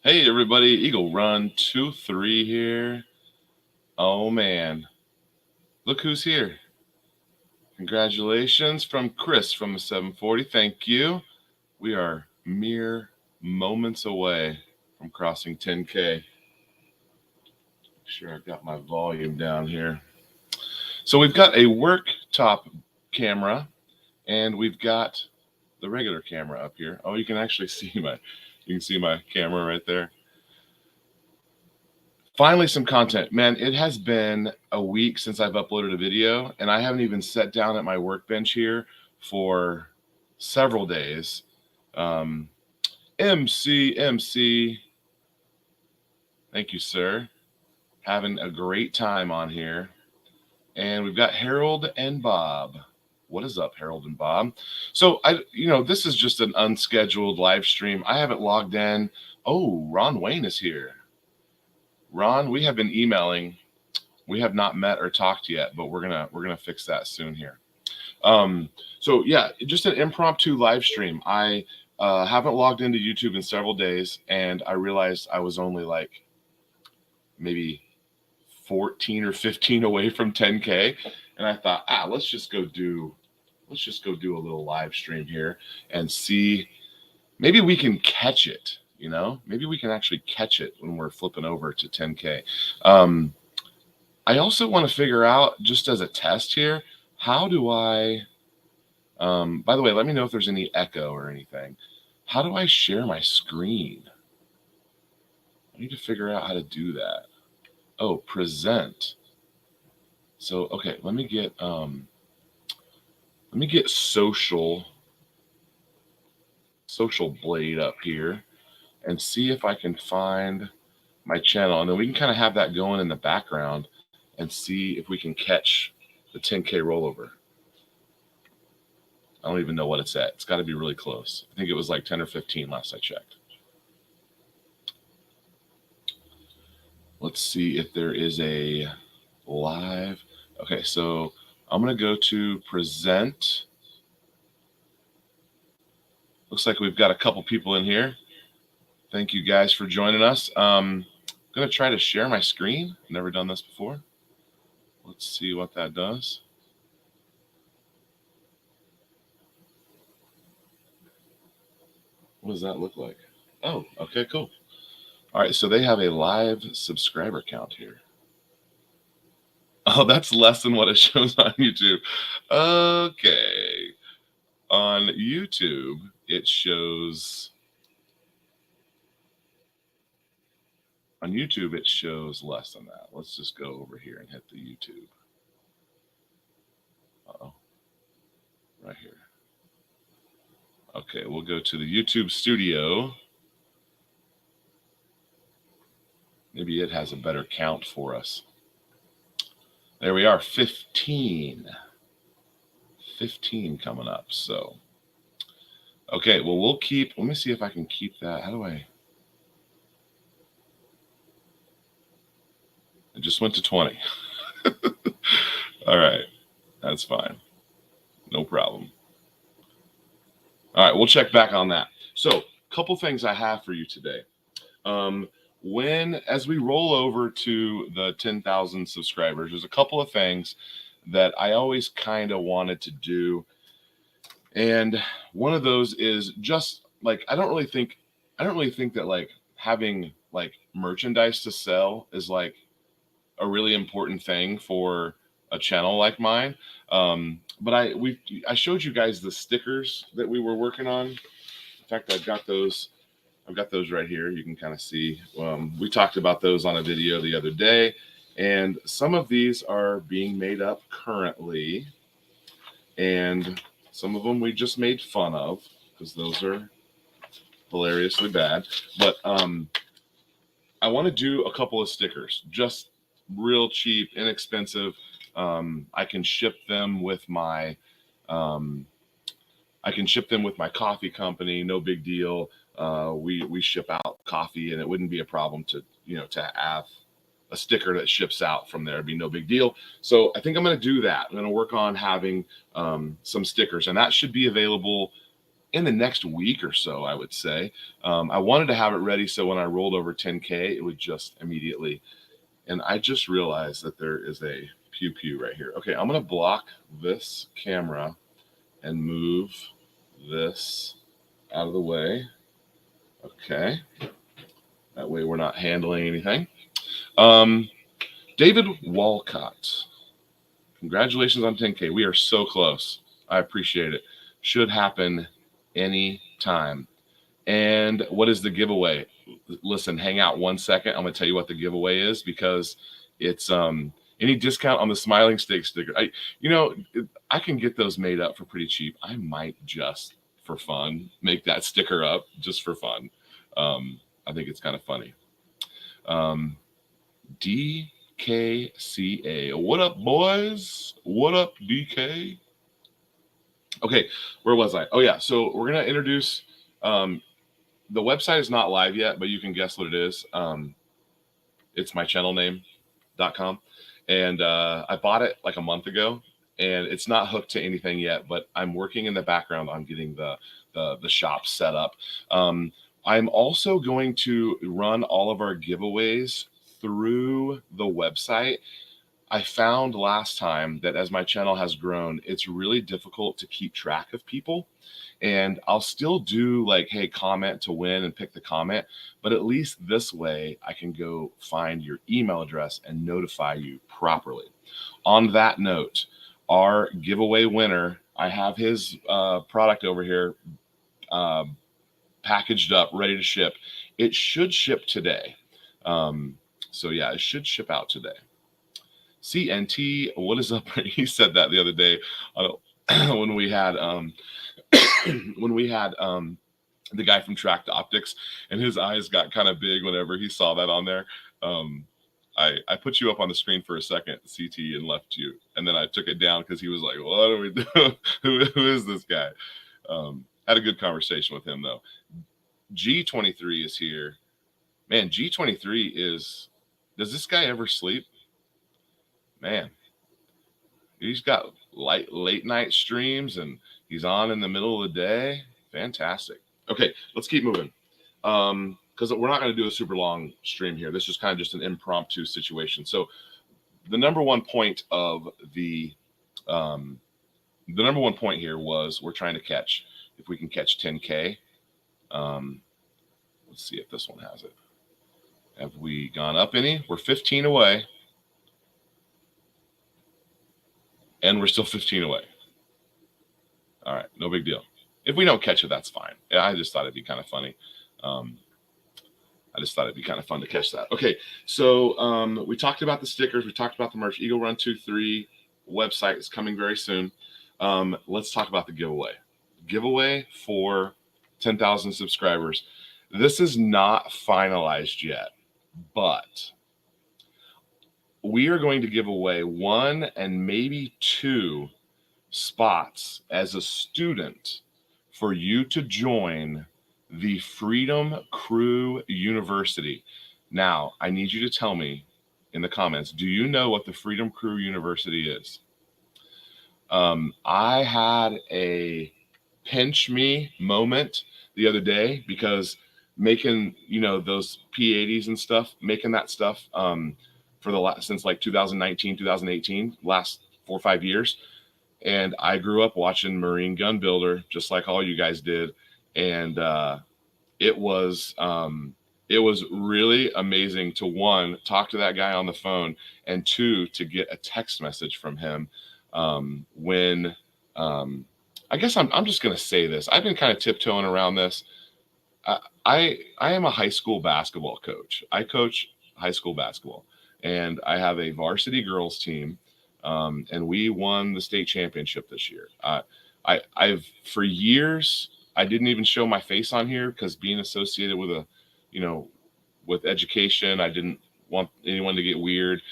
Hey everybody, Eagle Run 2-3 here. Oh man, look who's here. Congratulations from Chris from the 740. Thank you. We are mere moments away from crossing 10K. Make sure I've got my volume down here. So we've got a work top camera and we've got the regular camera up here. Oh, you can actually see my camera right there. Finally, some content. Man, it has been a week since I've uploaded a video, and I haven't even sat down at my workbench here for several days. MC, thank you, sir. Having a great time on here. And we've got Harold and Bob. What is up, Harold and Bob? So, this is just an unscheduled live stream. I haven't logged in. Oh, Ron Wayne is here. Ron, we have been emailing. We have not met or talked yet, but we're gonna fix that soon here. So yeah, just an impromptu live stream. I haven't logged into YouTube in several days, and I realized I was only like maybe 14 or 15 away from 10K, and I thought, let's just go do a little live stream here and see. Maybe we can catch it. Maybe we can actually catch it when we're flipping over to 10K. I also want to figure out, just as a test here, how do I, by the way, let me know if there's any echo or anything. How do I share my screen? I need to figure out how to do that. Oh, present. So, okay, let me get social blade up here and see if I can find my channel, and then we can kind of have that going in the background and see if we can catch the 10K rollover. I don't even know what it's at. It's got to be really close. I think it was like 10 or 15 last I checked. Let's see if there is a live. Okay, so I'm going to go to present. Looks like we've got a couple people in here. Thank you guys for joining us. I'm going to try to share my screen. Never done this before. Let's see what that does. What does that look like? Oh, okay, cool. All right, so they have a live subscriber count here. Oh, that's less than what it shows on YouTube. Okay. On YouTube, it shows... On YouTube, it shows less than that. Let's just go over here and hit the YouTube. Uh-oh. Right here. Okay, we'll go to the YouTube studio. Maybe it has a better count for us. There we are, 15. 15 coming up, so. Okay, well, we'll keep, let me see if I can keep that. How do I? It just went to 20. All right, that's fine. No problem. All right, we'll check back on that. So, a couple things I have for you today. As we roll over to the 10,000 subscribers, there's a couple of things that I always kind of wanted to do. And one of those is just like, I don't really think that like having like merchandise to sell is like a really important thing for a channel like mine. But I showed you guys the stickers that we were working on. In fact, I've got those right here. You can kind of see. We talked about those on a video the other day, and some of these are being made up currently, and some of them we just made fun of because those are hilariously bad. But I want to do a couple of stickers, just real cheap, inexpensive. I can ship them with my coffee company. No big deal. We ship out coffee, and it wouldn't be a problem to have a sticker that ships out from there. It'd be no big deal. So I think I'm going to do that. I'm going to work on having some stickers, and that should be available in the next week or so, I would say. I wanted to have it ready so when I rolled over 10K, it would just immediately. And I just realized that there is a pew pew right here. Okay, I'm going to block this camera and move this out of the way. Okay. That way we're not handling anything. David Walcott. Congratulations on 10K. We are so close. I appreciate it. Should happen any time. And what is the giveaway? Listen, hang out 1 second. I'm going to tell you what the giveaway is, because it's any discount on the Smiling Steak sticker. I can get those made up for pretty cheap. I might just for fun make that sticker up just for fun. I think it's kind of funny. DKCA. What up, boys? What up, DK? Okay, where was I? Oh, yeah. So we're going to introduce, the website is not live yet, but you can guess what it is. It's mychannelname.com. And I bought it like a month ago, and it's not hooked to anything yet, but I'm working in the background on getting the shop set up. I'm also going to run all of our giveaways through the website. I found last time that as my channel has grown, it's really difficult to keep track of people. And I'll still do like, hey, comment to win and pick the comment. But at least this way, I can go find your email address and notify you properly. On that note, our giveaway winner, I have his product over here packaged up, ready to ship. It should ship today. So yeah, it should ship out today. CNT, what is up? He said that the other day when we had the guy from Tract Optics, and his eyes got kind of big whenever he saw that on there. I put you up on the screen for a second, CT, and left you, and then I took it down because he was like, "What are we doing? Who is this guy?" Had a good conversation with him though. G23 is here. Man, G23 is. Does this guy ever sleep? Man, he's got late night streams, and he's on in the middle of the day. Fantastic. Okay, let's keep moving. Because we're not going to do a super long stream here. This is kind of just an impromptu situation. So the number one point of the number one point here was we're trying to catch, if we can catch 10K. Let's see if this one has it. Have we gone up any? We're 15 away. And we're still 15 away. All right, no big deal. If we don't catch it, that's fine. I just thought it'd be kind of funny. I just thought it'd be kind of fun to catch that. Okay, so we talked about the stickers. We talked about the merch. Eagle Run 23 website is coming very soon. Let's talk about the giveaway. Giveaway for 10,000 subscribers. This is not finalized yet, but we are going to give away 1 and maybe 2 spots as a student for you to join the Freedom Crew University. Now, I need you to tell me in the comments, do you know what the Freedom Crew University is? I had a pinch me moment the other day because making, those P80s and stuff, making that stuff for since like 2019, 2018, last 4 or 5 years. And I grew up watching Marine Gun Builder, just like all you guys did. And it was really amazing to, 1, talk to that guy on the phone, and 2, to get a text message from him when I guess I'm just going to say this. I've been kind of tiptoeing around this. I am a high school basketball coach. I coach high school basketball, and I have a varsity girls team, and we won the state championship this year. I've for years, I didn't even show my face on here because being associated with with education, I didn't want anyone to get weird.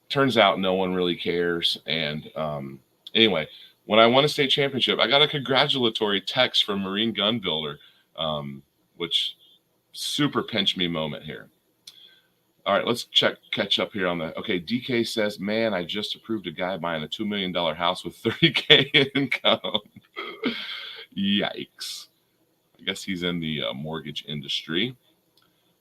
Turns out no one really cares. And anyway, when I won a state championship, I got a congratulatory text from Marine Gun Builder, which super pinch me moment here. All right, let's catch up here on the. Okay, DK says, man, I just approved a guy buying a $2 million house with 30K income. Yikes. I guess he's in the mortgage industry.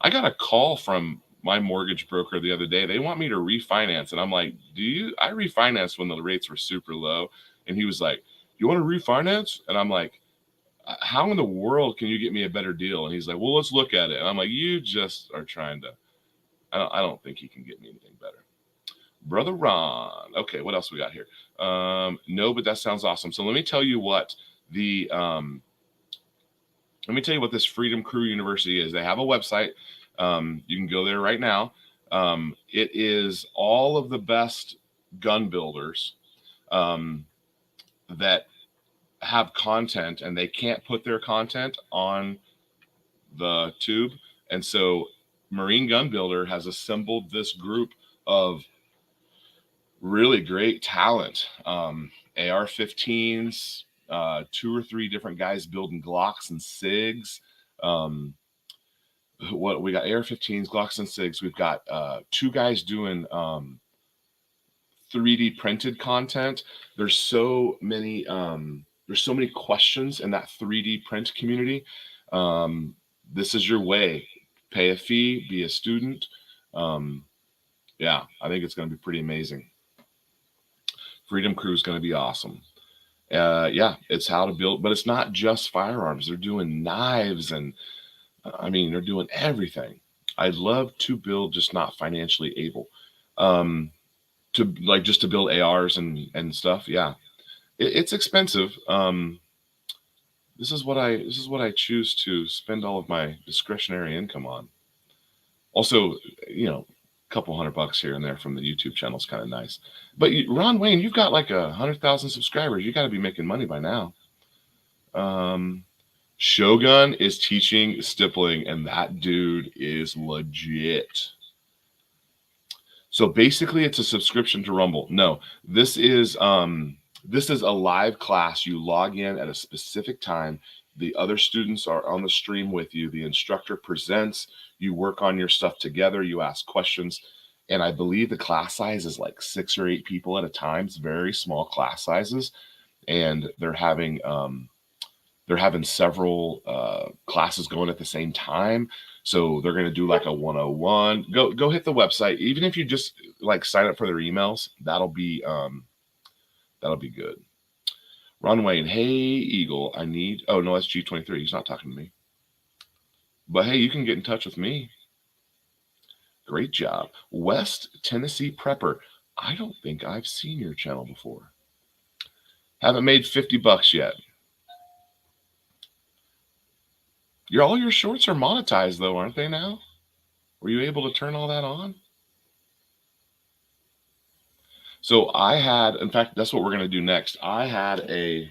I got a call from my mortgage broker the other day. They want me to refinance. And I'm like, I refinanced when the rates were super low. And he was like, you want to refinance? And I'm like, how in the world can you get me a better deal? And he's like, well, let's look at it. And I'm like, you just are trying to, I don't think he can get me anything better. Brother Ron. Okay, what else we got here? No, but that sounds awesome. So let me tell you what this Freedom Crew University is. They have a website. You can go there right now. It is all of the best gun builders that have content, and they can't put their content on the tube. And so Marine Gun Builder has assembled this group of really great talent. AR-15s, 2 or 3 different guys building Glocks and SIGs. What we got, AR-15s, Glocks and SIGs. We've got 2 guys doing 3D printed content. There's so many questions in that 3D print community. This is your way. Pay a fee, be a student. Yeah, I think it's going to be pretty amazing. Freedom Crew is going to be awesome. Yeah, it's how to build, but it's not just firearms. They're doing knives, and they're doing everything. I'd love to build, just not financially able. Just to build ARs and stuff. Yeah, it's expensive. This is what I choose to spend all of my discretionary income on. Also, a couple $100 here and there from the YouTube channel is kind of nice. But Ron Wayne, you've got like 100,000 subscribers. You got to be making money by now. Shogun is teaching stippling, and that dude is legit. So basically, it's a subscription to Rumble. No, this is a live class. You log in at a specific time. The other students are on the stream with you. The instructor presents. You work on your stuff together. You ask questions. And I believe the class size is like 6 or 8 people at a time. It's very small class sizes. And they're having several classes going at the same time. So they're going to do like a 101. Go hit the website. Even if you just like sign up for their emails, that'll be good. Ron Wayne, hey Eagle, oh no, that's G23. He's not talking to me. But hey, you can get in touch with me. Great job. West Tennessee Prepper. I don't think I've seen your channel before. Haven't made $50 yet. All your shorts are monetized though, aren't they now? Were you able to turn all that on? So in fact, that's what we're going to do next. I had a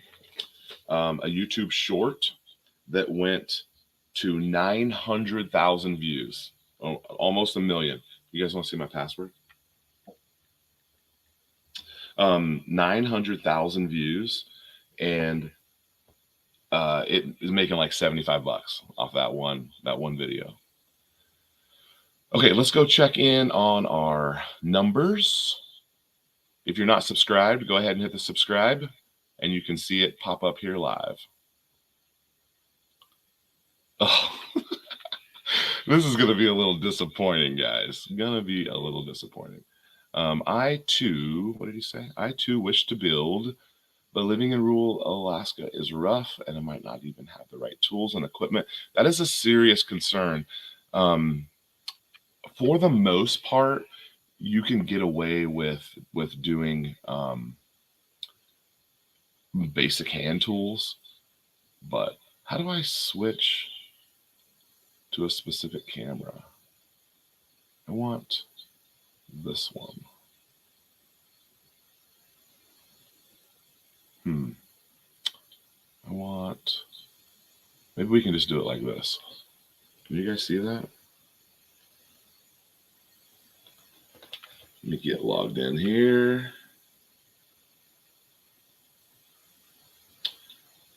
YouTube short that went to 900,000 views, almost 1 million. You guys want to see my password? 900,000 views, and it is making like $75 off that one video. Okay, let's go check in on our numbers. If you're not subscribed, go ahead and hit the subscribe, and you can see it pop up here live. Oh, this is going to be a little disappointing, guys. Going to be a little disappointing. I too, what did he say? I too wish to build, but living in rural Alaska is rough, and I might not even have the right tools and equipment. That is a serious concern. For the most part, you can get away with doing basic hand tools, but how do I switch to a specific camera? I want this one. Maybe we can just do it like this. Can you guys see that? Let me get logged in here.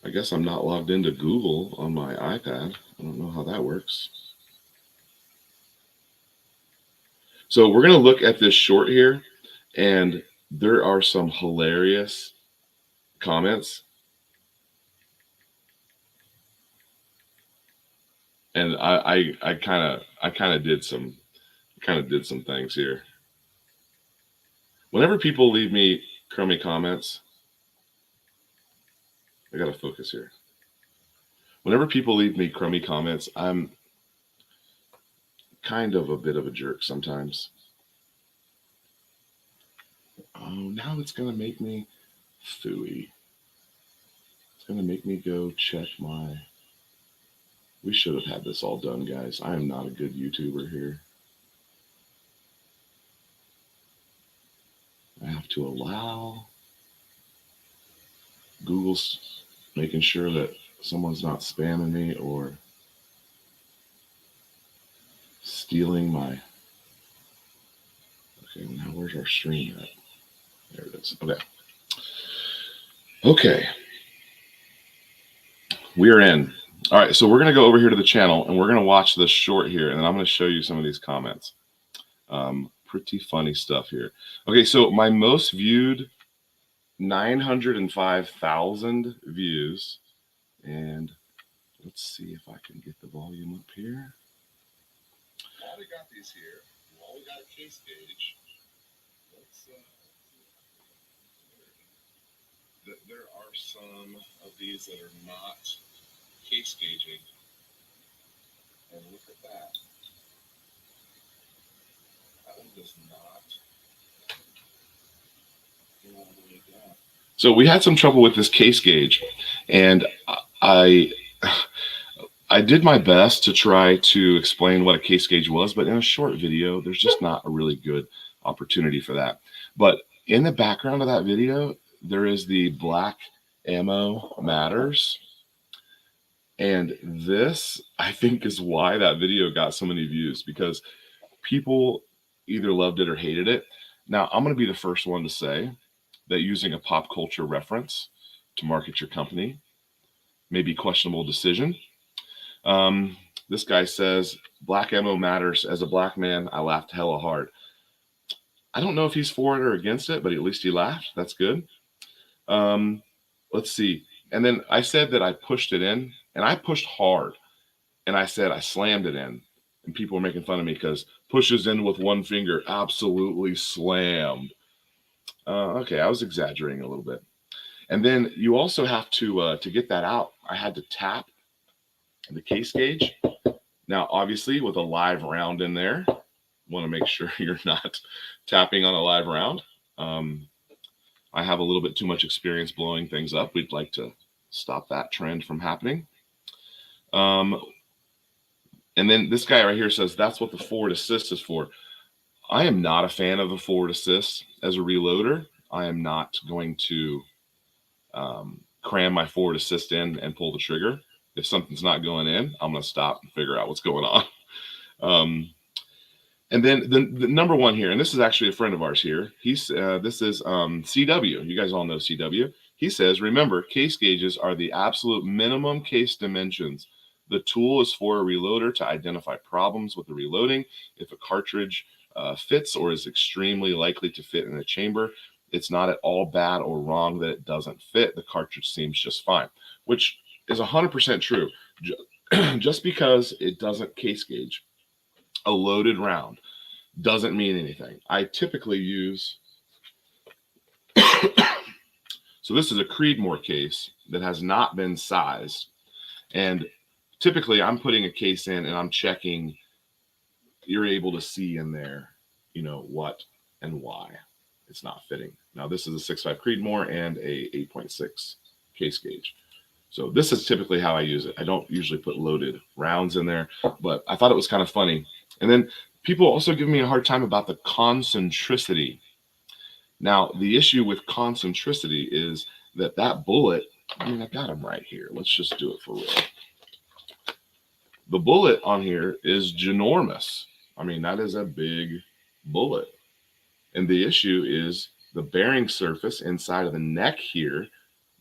I guess I'm not logged into Google on my iPad. I don't know how that works. So we're going to look at this short here, and there are some hilarious comments. And I kind of did some things here. Whenever people leave me crummy comments, I gotta focus here. Whenever people leave me crummy comments, I'm kind of a bit of a jerk sometimes. Oh, now it's gonna make me phooey. It's gonna make me go check my. We should have had this all done, guys. I am not a good YouTuber here. I have to allow. Google's making sure that someone's not spamming me or stealing my. Okay, now where's our stream at? There it is. Okay. Okay. We're in. All right, so we're going to go over here to the channel and we're going to watch this short here, and then I'm going to show you some of these comments. Pretty funny stuff here. Okay, so my most viewed, 905,000 views. And let's see if I can get the volume up here. While we got these here, while we got a case gauge, let's there are some of these that are not case gauging. And look at that. That one does not go all the way down. So we had some trouble with this case gauge, and I did my best to try to explain what a case gauge was, but in a short video, there's just not a really good opportunity for that. But in the background of that video, there is the Black Ammo Matters. And this, I think, is why that video got so many views, because people either loved it or hated it. Now, I'm going to be the first one to say that using a pop culture reference to market your company may be a questionable decision. This guy says, Black Ammo Matters. As a black man, I laughed hella hard. I don't know if he's for it or against it, but at least he laughed. That's good. Let's see. And then I said that I pushed it in, and I pushed hard. And I said I slammed it in. And people were making fun of me because pushes in with one finger, absolutely slammed. Okay, I was exaggerating a little bit. And then you also have to get that out, I had to tap the case gauge. Now, obviously, with a live round in there, want to make sure you're not tapping on a live round. I have a little bit too much experience blowing things up. We'd like to stop that trend from happening. And then this guy right here says that's what the forward assist is for. I am not a fan of the forward assist as a reloader. I am not going to cram my forward assist in and pull the trigger. If something's not going in, I'm going to stop and figure out what's going on. And then the number one here, and this is actually a friend of ours here. This is CW. You guys all know CW. He says, remember, case gauges are the absolute minimum case dimensions. The tool is for a reloader to identify problems with the reloading. If a cartridge fits or is extremely likely to fit in a chamber, it's not at all bad or wrong that it doesn't fit. The cartridge seems just fine, which is 100% true. Just because it doesn't case gauge a loaded round doesn't mean anything. I typically use, so this is a Creedmoor case that has not been sized. And typically I'm putting a case in and I'm checking, you're able to see in there, you know, what and why it's not fitting. Now this is a 6.5 Creedmoor and a 8.6 case gauge. So this is typically how I use it. I don't usually put loaded rounds in there, but I thought it was kind of funny. And then people also give me a hard time about the concentricity. Now, the issue with concentricity is that that bullet, I mean, I got them right here. Let's just do it for real. The bullet on here is ginormous. I mean, that is a big bullet. And the issue is the bearing surface inside of the neck here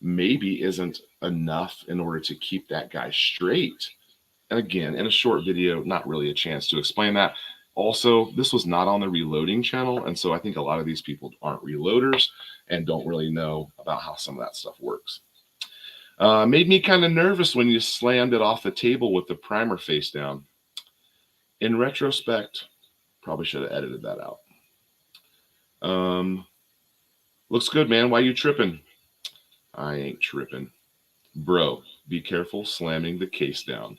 maybe isn't enough in order to keep that guy straight. And again, in a short video, not really a chance to explain that. Also, this was not on the reloading channel. And so I think a lot of these people aren't reloaders and don't really know about how some of that stuff works. Made me kind of nervous when you slammed it off the table with the primer face down. In retrospect, probably should have edited that out. Looks good, man. Why you tripping? I ain't tripping. Bro, be careful slamming the case down.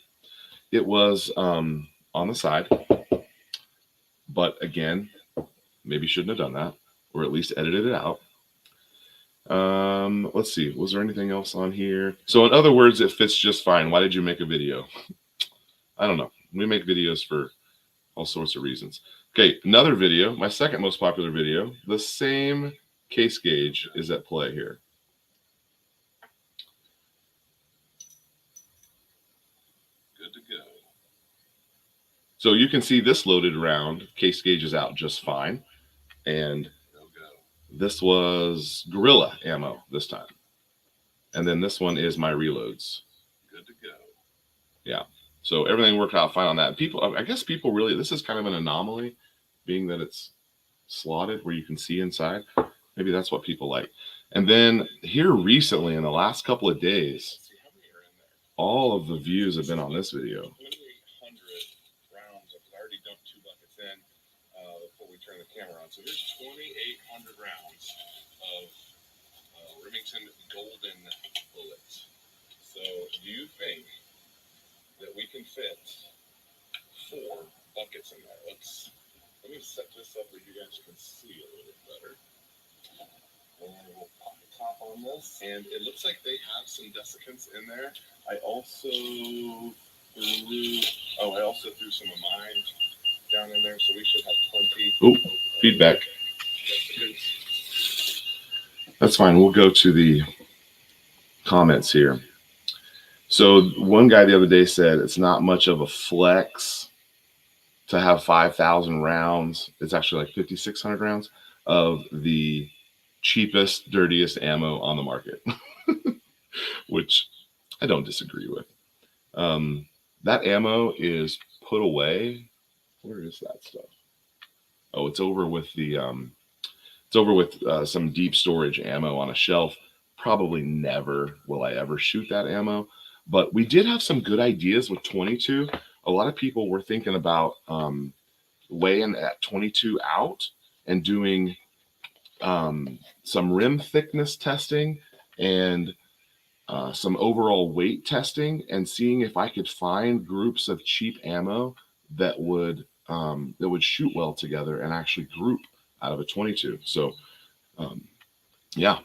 It was on the side, but again, maybe shouldn't have done that, or at least edited it out. Let's see. Was there anything else on here? So in other words, it fits just fine. Why did you make a video? I don't know. We make videos for all sorts of reasons. Okay, another video, my second most popular video. The same case gauge is at play here. Good to go. So you can see this loaded round, case gauge is out just fine. And this was Gorilla ammo this time. And then this one is my reloads. Good to go. Yeah. So everything worked out fine on that. People, I guess people really, this is kind of an anomaly, being that it's slotted where you can see inside. Maybe that's what people like. And then here recently, in the last couple of days, all of the views have been on this video. 2,800 rounds. I've already dumped 2 buckets in before we turn the camera on. So there's 2,800 rounds of Remington Golden bullets. So do you think that we can fit 4 buckets in there? Let me set this up where you guys can see a little bit better. And we'll pop the top on this. And it looks like they have some desiccants in there. I also threw some of mine down in there, so we should have plenty. Oh, feedback. That's fine. We'll go to the comments here. So one guy the other day said it's not much of a flex to have 5,000 rounds. It's actually like 5,600 rounds of the cheapest, dirtiest ammo on the market, which I don't disagree with. That ammo is put away. Where is that stuff? Oh, it's over with the some deep storage ammo on a shelf. Probably never will I ever shoot that ammo, but we did have some good ideas with 22. A lot of people were thinking about weighing that 22 out and doing some rim thickness testing and some overall weight testing, and seeing if I could find groups of cheap ammo that would shoot well together and actually group out of a 22. So yeah.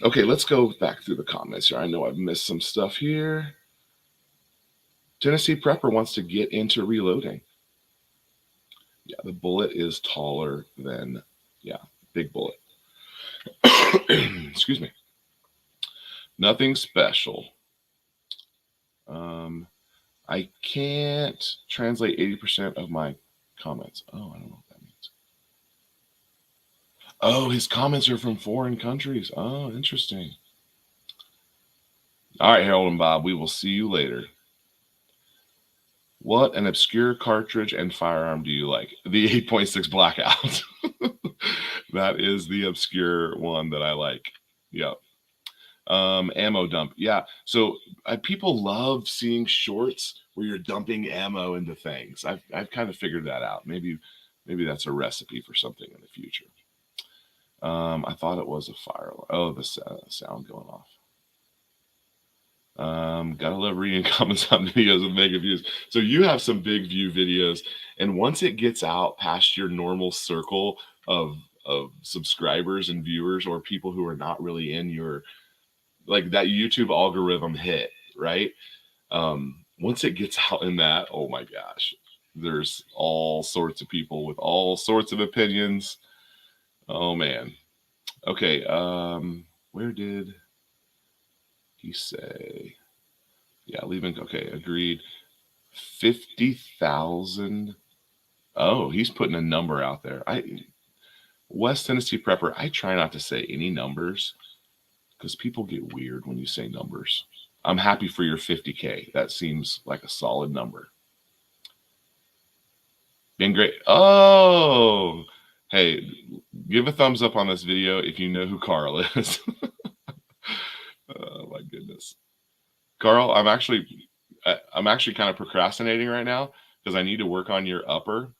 Okay, let's go back through the comments here. I know I've missed some stuff here. Tennessee Prepper wants to get into reloading. Yeah, the bullet is taller than, yeah, big bullet. Excuse me. Nothing special. I can't translate 80% of my comments. Oh, I don't know what that means. Oh, his comments are from foreign countries. Oh, interesting. All right, Harold and Bob, we will see you later. What an obscure cartridge and firearm do you like? The 8.6 Blackout. That is the obscure one that I like. Yep. Ammo dump. Yeah. So people love seeing shorts where you're dumping ammo into things. I've kind of figured that out. Maybe that's a recipe for something in the future. I thought it was a fire alarm. Oh, the sound going off. Gotta love reading comments on videos with mega views. So you have some big view videos, and once it gets out past your normal circle of subscribers and viewers, or people who are not really in your, like, that YouTube algorithm hit, right? Once it gets out in that, oh my gosh, there's all sorts of people with all sorts of opinions. Oh man. Okay, where did he say? Yeah, leaving. Okay, agreed. 50,000. Oh, he's putting a number out there. West Tennessee Prepper, I try not to say any numbers because people get weird when you say numbers. I'm happy for your 50K. That seems like a solid number. Been great. Oh, hey, give a thumbs up on this video if you know who Carl is. Oh my goodness. Carl, I'm actually kind of procrastinating right now because I need to work on your upper.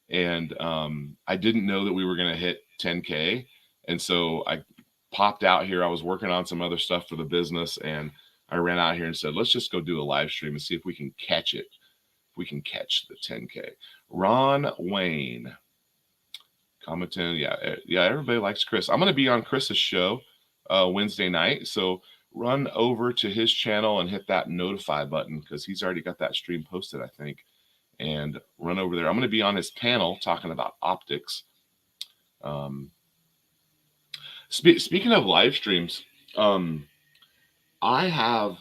And I didn't know that we were going to hit 10K. And so I popped out here. I was working on some other stuff for the business, and I ran out here and said, let's just go do a live stream and see if we can catch it. If we can catch the 10K. Ron Wayne commenting. Yeah, everybody likes Chris. I'm going to be on Chris's show Wednesday night. So run over to his channel and hit that notify button because he's already got that stream posted, I think. And run over there. I'm going to be on his panel talking about optics. Speaking of live streams, I have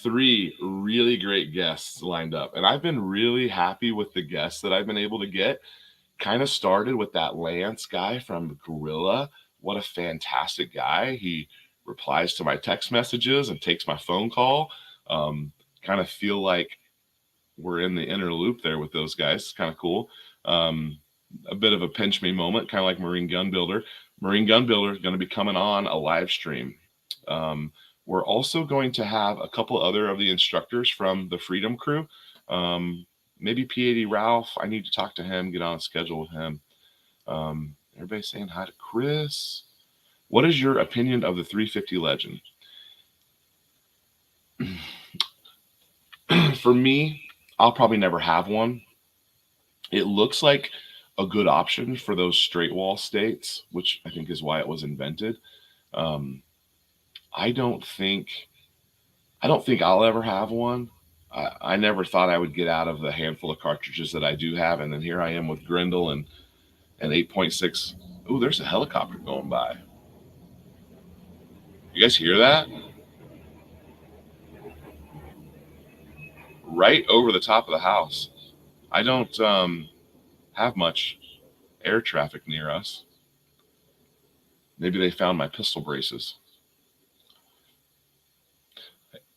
3 really great guests lined up, and I've been really happy with the guests that I've been able to get. Kind of started with that Lance guy from Gorilla. What a fantastic guy. He replies to my text messages and takes my phone call. Kind of feel like we're in the inner loop there with those guys. It's kind of cool. A bit of a pinch me moment, kind of like Marine Gun Builder. Marine Gun Builder is going to be coming on a live stream. We're also going to have a couple other of the instructors from the Freedom Crew. Maybe P80 Ralph. I need to talk to him, get on a schedule with him. Everybody saying hi to Chris. What is your opinion of the 350 Legend? For me, I'll probably never have one. It looks like a good option for those straight wall states, which I think is why it was invented. I don't think I'll ever have one. I never thought I would get out of the handful of cartridges that I do have, and then here I am with Grendel and 8.6. Ooh, there's a helicopter going by. You guys hear that? Right over the top of the house. I don't have much air traffic near us. Maybe they found my pistol braces.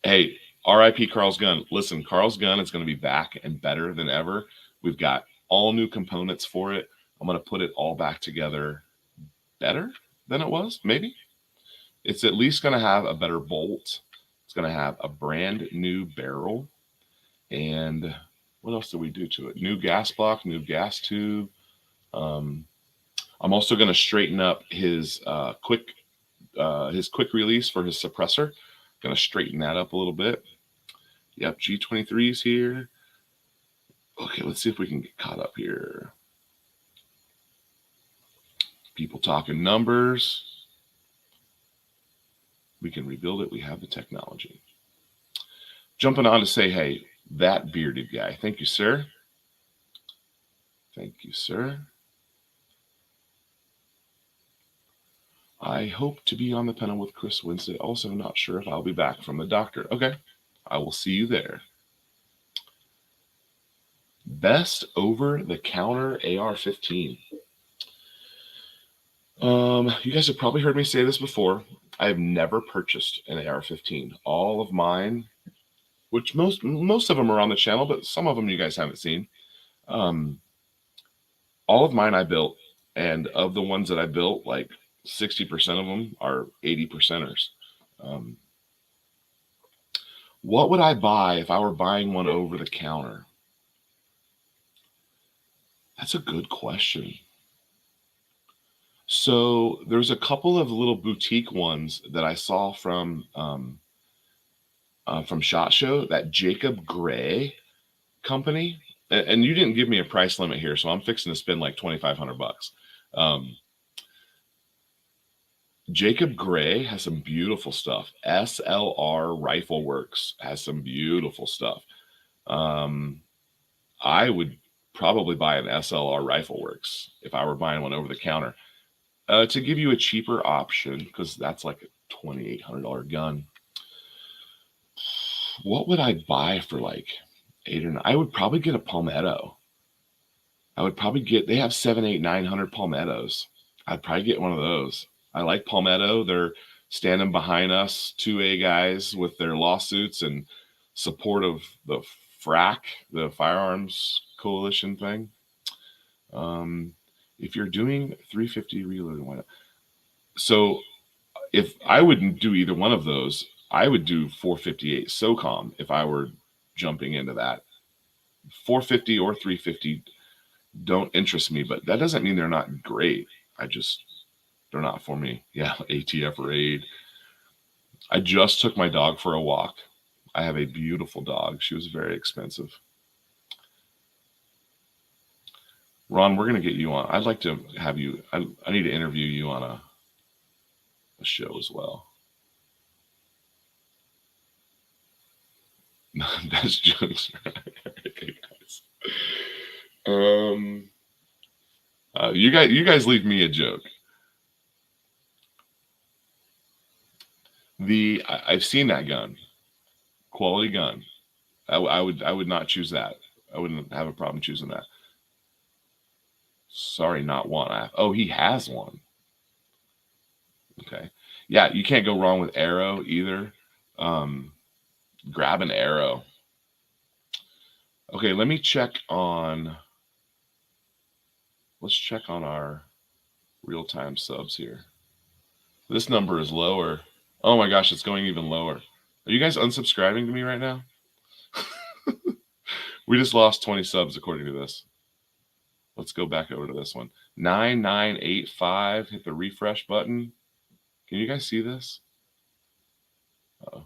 Hey, RIP Carl's Gun. Listen, Carl's Gun is going to be back and better than ever. We've got all new components for it. I'm going to put it all back together better than it was, maybe. It's at least going to have a better bolt. It's going to have a brand new barrel. And what else did we do to it? New gas block, new gas tube. I'm also going to straighten up his quick release for his suppressor. Going to straighten that up a little bit. Yep, G23's here. Okay, let's see if we can get caught up here. People talking numbers. We can rebuild it. We have the technology. Jumping on to say, hey, that bearded guy. Thank you, sir. Thank you, sir. I hope to be on the panel with Chris Wednesday. Also, not sure if I'll be back from the doctor. Okay, I will see you there. Best over-the-counter AR-15. You guys have probably heard me say this before. I have never purchased an AR-15. All of mine, which most of them are on the channel, but some of them you guys haven't seen. All of mine I built, and of the ones that I built, like 60% of them are 80%ers. What would I buy if I were buying one over the counter? That's a good question. So there's a couple of little boutique ones that I saw from SHOT Show, that Jacob Gray company. And you didn't give me a price limit here, so I'm fixing to spend like $2,500. Jacob Gray has some beautiful stuff. SLR Rifle Works has some beautiful stuff. I would probably buy an SLR Rifle Works if I were buying one over the counter. To give you a cheaper option, because that's like a $2,800 gun. What would I buy for like 8 or 9? I would probably get a Palmetto. They have 7, 8, 900 Palmettos. I'd probably get one of those. I like Palmetto. They're standing behind us, 2A guys with their lawsuits and support of the FRAC, the Firearms Coalition thing. If you're doing 350 reload, why not? So if I wouldn't do either one of those, I would do 458 SOCOM if I were jumping into that. 450 or 350 don't interest me, but that doesn't mean they're not great. They're not for me. Yeah, ATF Raid. I just took my dog for a walk. I have a beautiful dog. She was very expensive. Ron, we're going to get you on. I'd like to have you. I need to interview you on a show as well. That's jokes. Okay, guys. You guys leave me a joke. I've seen that gun, quality gun. I would not choose that. I wouldn't have a problem choosing that. Sorry, not one. Oh, he has one. Okay, yeah, you can't go wrong with arrow either. Grab an arrow. Okay, let me check on. Let's check on our real-time subs here. This number is lower. Oh my gosh, it's going even lower. Are you guys unsubscribing to me right now? We just lost 20 subs according to this. Let's go back over to this one. 9985. Hit the refresh button. Can you guys see this? Uh-oh.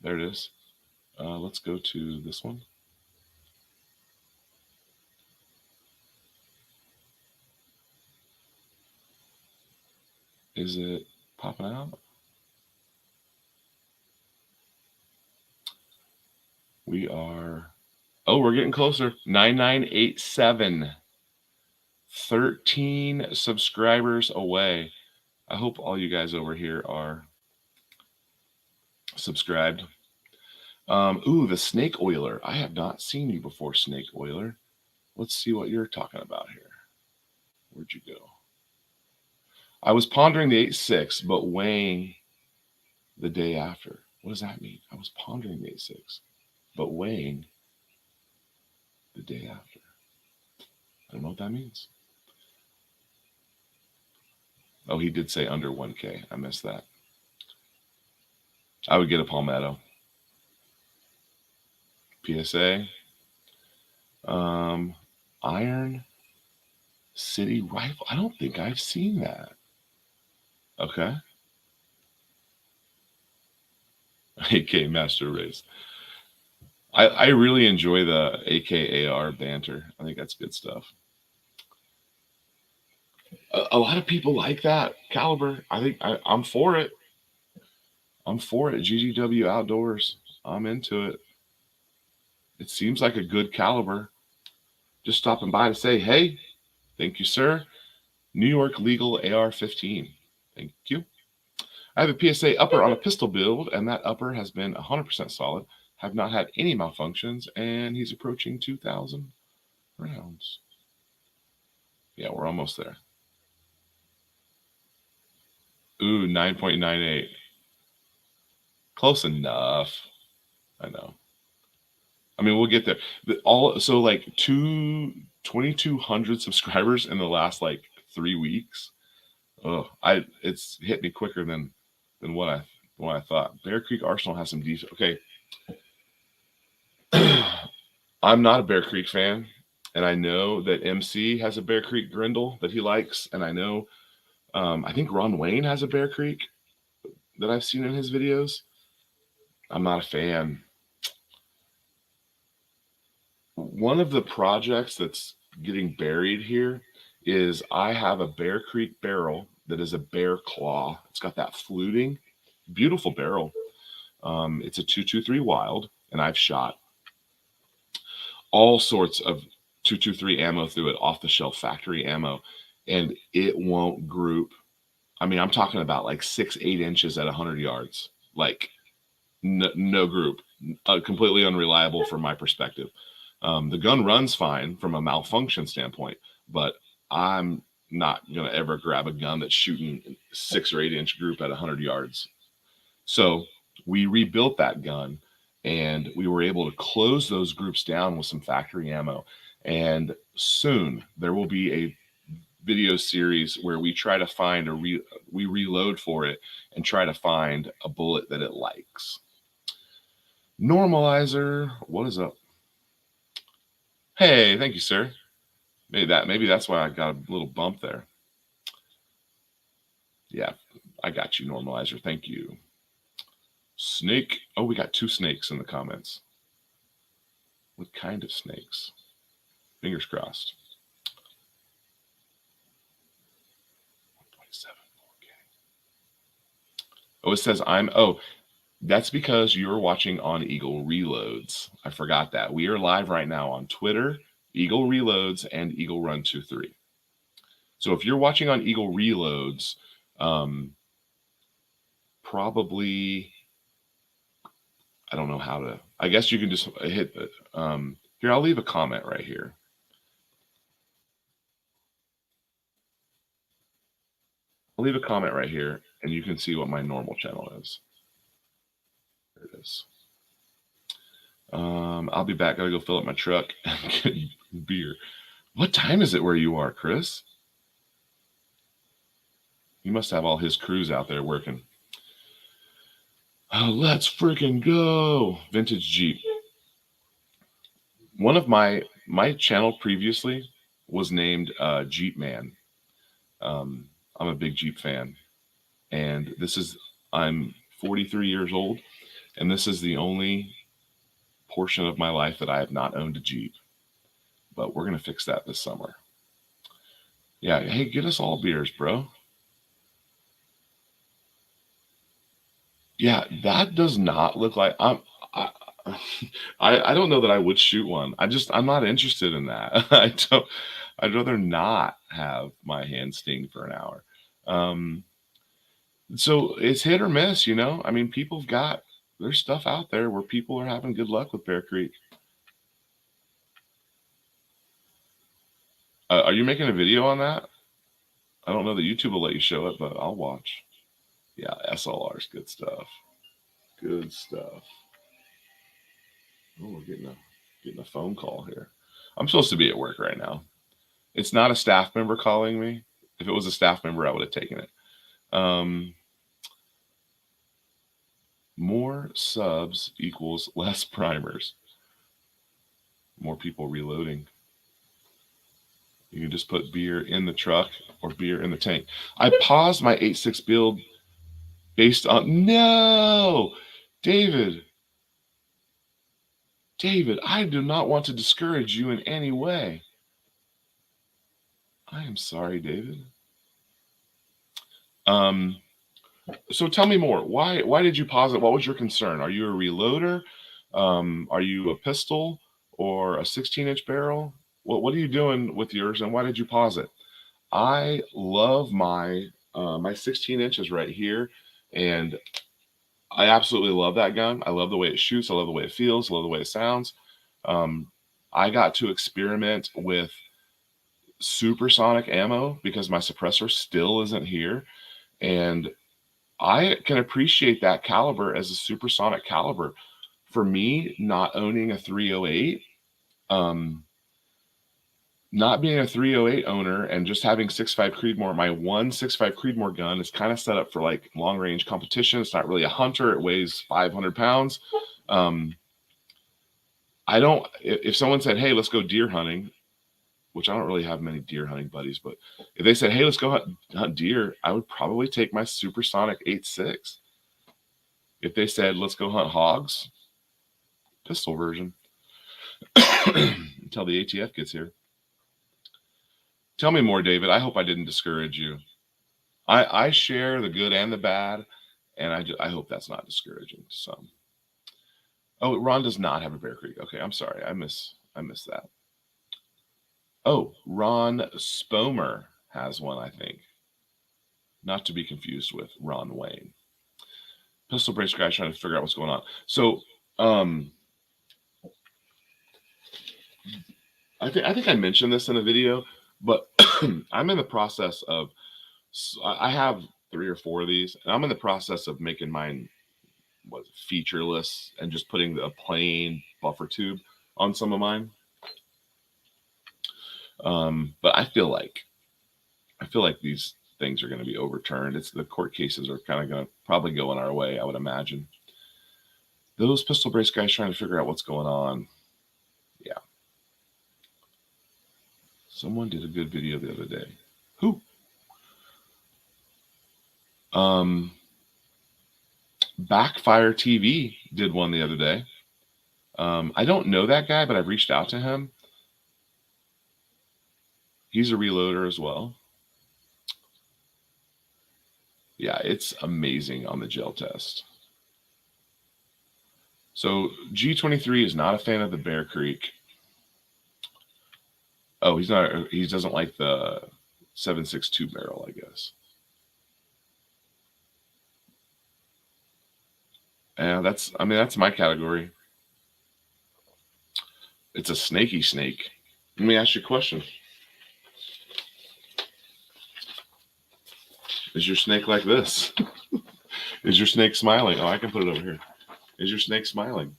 There it is. Let's go to this one. Is it popping out? We are, oh, we're getting closer. 9987. 13 subscribers away. I hope all you guys over here are subscribed. Ooh, the Snake Oiler. I have not seen you before, Snake Oiler. Let's see what you're talking about here. Where'd you go? I was pondering the 8.6, but weighing the day after. What does that mean? I was pondering the 8.6, but weighing the day after. I don't know what that means. Oh, he did say under 1K. I missed that. I would get a Palmetto. PSA. Iron City Rifle. I don't think I've seen that. Okay. AK Master Race. I really enjoy the AKAR banter. I think that's good stuff. A lot of people like that caliber. I think I'm for it. I'm for it. GGW Outdoors. I'm into it. It seems like a good caliber. Just stopping by to say, hey, thank you, sir. New York Legal AR-15. Thank you. I have a PSA upper on a pistol build, and that upper has been 100% solid. Have not had any malfunctions, and he's approaching 2,000 rounds. Yeah, we're almost there. Ooh, 9.98. Close enough. I know. I mean, we'll get there. So like 2,200 subscribers in the last like 3 weeks. Oh, it's hit me quicker than what I thought. Bear Creek Arsenal has some decent. Okay. I'm not a Bear Creek fan, and I know that MC has a Bear Creek Grendel that he likes, and I know I think Ron Wayne has a Bear Creek that I've seen in his videos. I'm not a fan. One of the projects that's getting buried here is I have a Bear Creek barrel that is a bear claw. It's got that fluting, beautiful barrel. It's a 223 Wild, and I've shot all sorts of 223 ammo through it, off the shelf factory ammo, and it won't group. I mean, I'm talking about like 6-8 inches at 100 yards, like no group, completely unreliable from my perspective. The gun runs fine from a malfunction standpoint, but I'm not going to ever grab a gun that's shooting 6 or 8 inch group at 100 yards. So we rebuilt that gun, and we were able to close those groups down with some factory ammo. And soon there will be a video series where we try to find we reload for it and try to find a bullet that it likes. Normalizer, what is up? Hey, thank you, sir. Maybe that's why I got a little bump there. Yeah, I got you, Normalizer. Thank you. Snake. Oh, we got 2 snakes in the comments. What kind of snakes? Fingers crossed. 127. Okay. Oh, it says that's because you're watching on Eagle Reloads. I forgot that. We are live right now on Twitter, Eagle Reloads, and Eagle Run 23. So if you're watching on Eagle Reloads, probably, I don't know how to, I guess you can just hit the, here, I'll leave a comment right here. I'll leave a comment right here, and you can see what my normal channel is. There it is. I'll be back. Gotta go fill up my truck and get beer. What time is it where you are, Chris? You must have all his crews out there working. Oh, let's freaking go. Vintage Jeep. One of my channel previously was named Jeep Man. I'm a big Jeep fan. And I'm 43 years old, and this is the only portion of my life that I have not owned a Jeep. But we're going to fix that this summer. Yeah, hey, get us all beers, bro. Yeah, that does not look like I don't know that I would shoot one. I'm not interested in that. I'd rather not have my hand sting for an hour. So it's hit or miss, you know? I mean, there's stuff out there where people are having good luck with Bear Creek. Are you making a video on that? I don't know that YouTube will let you show it, but I'll watch. Yeah, SLR's good stuff. Good stuff. Oh, we're getting a phone call here. I'm supposed to be at work right now. It's not a staff member calling me. If it was a staff member, I would have taken it. More subs equals less primers. More people reloading. You can just put beer in the truck or beer in the tank. I paused my 8.6 build based on... No! David, I do not want to discourage you in any way. I am sorry, David. So tell me more. Why did you pause it? What was your concern? Are you a reloader? Are you a pistol or a 16-inch barrel? What are you doing with yours, and why did you pause it? I love my 16 inches right here, and I absolutely love that gun. I love the way it shoots. I love the way it feels. I love the way it sounds. I got to experiment with supersonic ammo because my suppressor still isn't here, and I can appreciate that caliber as a supersonic caliber. For me, not owning a 308, not being a 308 owner and just having 6.5 Creedmoor, my 1.65 Creedmoor gun is kind of set up for like long range competition. It's not really a hunter. It weighs 500 pounds. If someone said, hey, let's go deer hunting, which I don't really have many deer hunting buddies, but if they said, hey, let's go hunt deer, I would probably take my supersonic 8.6. If they said, let's go hunt hogs, pistol version, until the ATF gets here. Tell me more, David. I hope I didn't discourage you. I share the good and the bad, and I hope that's not discouraging to some. Oh, Ron does not have a Bear Creek. Okay, I'm sorry. I miss that. Oh, Ron Spomer has one, I think. Not to be confused with Ron Wayne. Pistol brace guy trying to figure out what's going on. So, I think I mentioned this in a video, but I'm in the process of, I have 3 or 4 of these, and I'm in the process of making mine featureless and just putting a plain buffer tube on some of mine. But I feel like I feel like these things are going to be overturned. The court cases are kind of going to probably go in our way, I would imagine. Those pistol brace guys trying to figure out what's going on. Yeah. Someone did a good video the other day. Who? Backfire TV did one the other day. I don't know that guy, but I've reached out to him. He's a reloader as well. Yeah, it's amazing on the gel test. So G23 is not a fan of the Bear Creek. Oh, he's not. He doesn't like the 7.62 barrel, I guess. Yeah, that's my category. It's a snaky snake. Let me ask you a question. Is your snake like this? Is your snake smiling? Oh, I can put it over here. Is your snake smiling?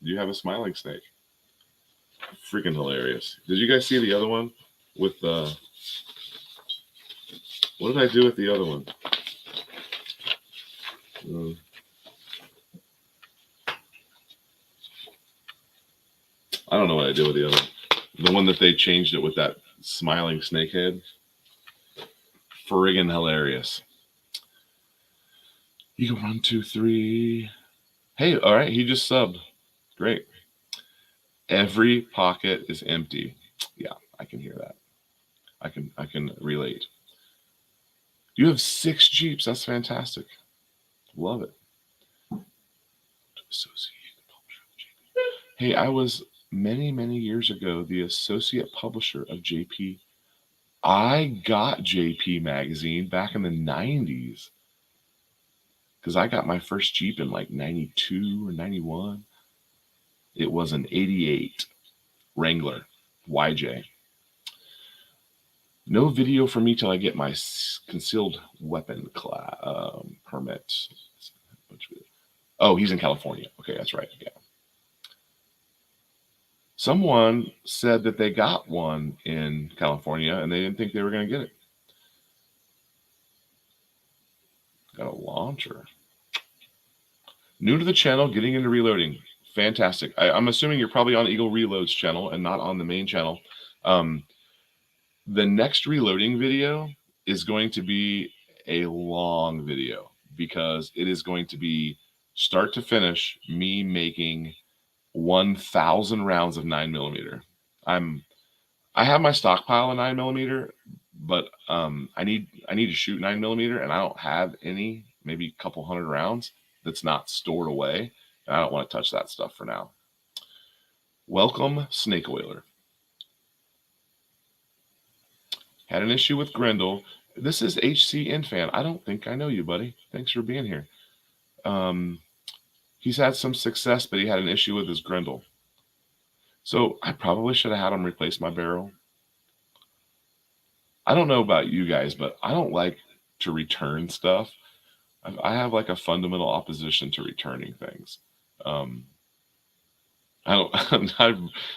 Do you have a smiling snake? Freaking hilarious. Did you guys see the other one with the... What did I do with the other one? I don't know what I did with the other one. The one that they changed it with that smiling snake head. Friggin' hilarious. You go 1, 2, 3. Hey, all right, he just subbed. Great. Every pocket is empty. Yeah, I can hear that. I can relate. You have 6 Jeeps. That's fantastic. Love it. Hey, I was many, many years ago the associate publisher of JP. I got JP magazine back in the 90s because I got my first Jeep in like 92 or 91. It was an 88 Wrangler YJ. No video for me till I get my concealed weapon permit. Oh, he's in California. Okay, that's right. Yeah. Someone said that they got one in California and they didn't think they were going to get it. Got a launcher. New to the channel, getting into reloading. Fantastic. I'm assuming you're probably on Eagle Reloads channel and not on the main channel. The next reloading video is going to be a long video because it is going to be start to finish me making 1,000 rounds of 9mm. I have my stockpile of 9mm, but I need to shoot 9mm, and I don't have any, maybe a couple hundred rounds that's not stored away. And I don't want to touch that stuff for now. Welcome, Snake Oiler. Had an issue with Grendel. This is HC Infan. I don't think I know you, buddy. Thanks for being here. He's had some success, but he had an issue with his Grendel. So I probably should have had him replace my barrel. I don't know about you guys, but I don't like to return stuff. I have like a fundamental opposition to returning things. I don't.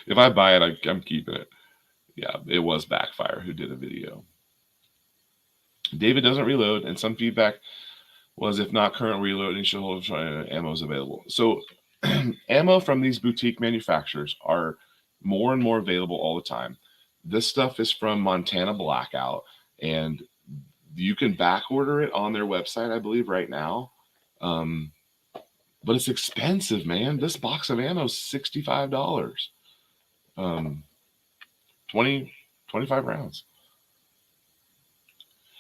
If I buy it, I'm keeping it. Yeah, it was Backfire who did a video. David doesn't reload, and some feedback was if not current reloading, should hold ammo is available. So ammo from these boutique manufacturers are more and more available all the time. This stuff is from Montana Blackout, and you can back order it on their website, I believe, right now. But it's expensive, man. This box of ammo is $65. 25 rounds.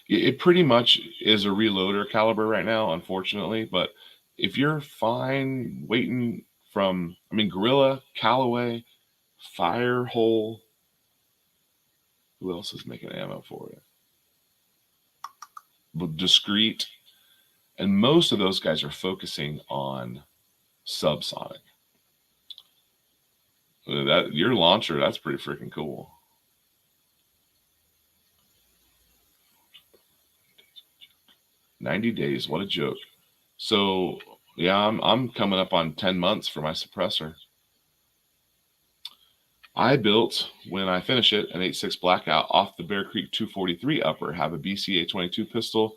It pretty much is a reloader caliber right now, unfortunately. But if you're fine waiting from, Gorilla, Callaway, Firehole, who else is making ammo for it? But Discreet. And most of those guys are focusing on subsonic. Your launcher, that's pretty freaking cool. $90 days, what a joke. So yeah, I'm coming up on 10 months for my suppressor. I built, when I finish it, an 8.6 Blackout off the Bear Creek 243 upper. Have a BCA 22 pistol,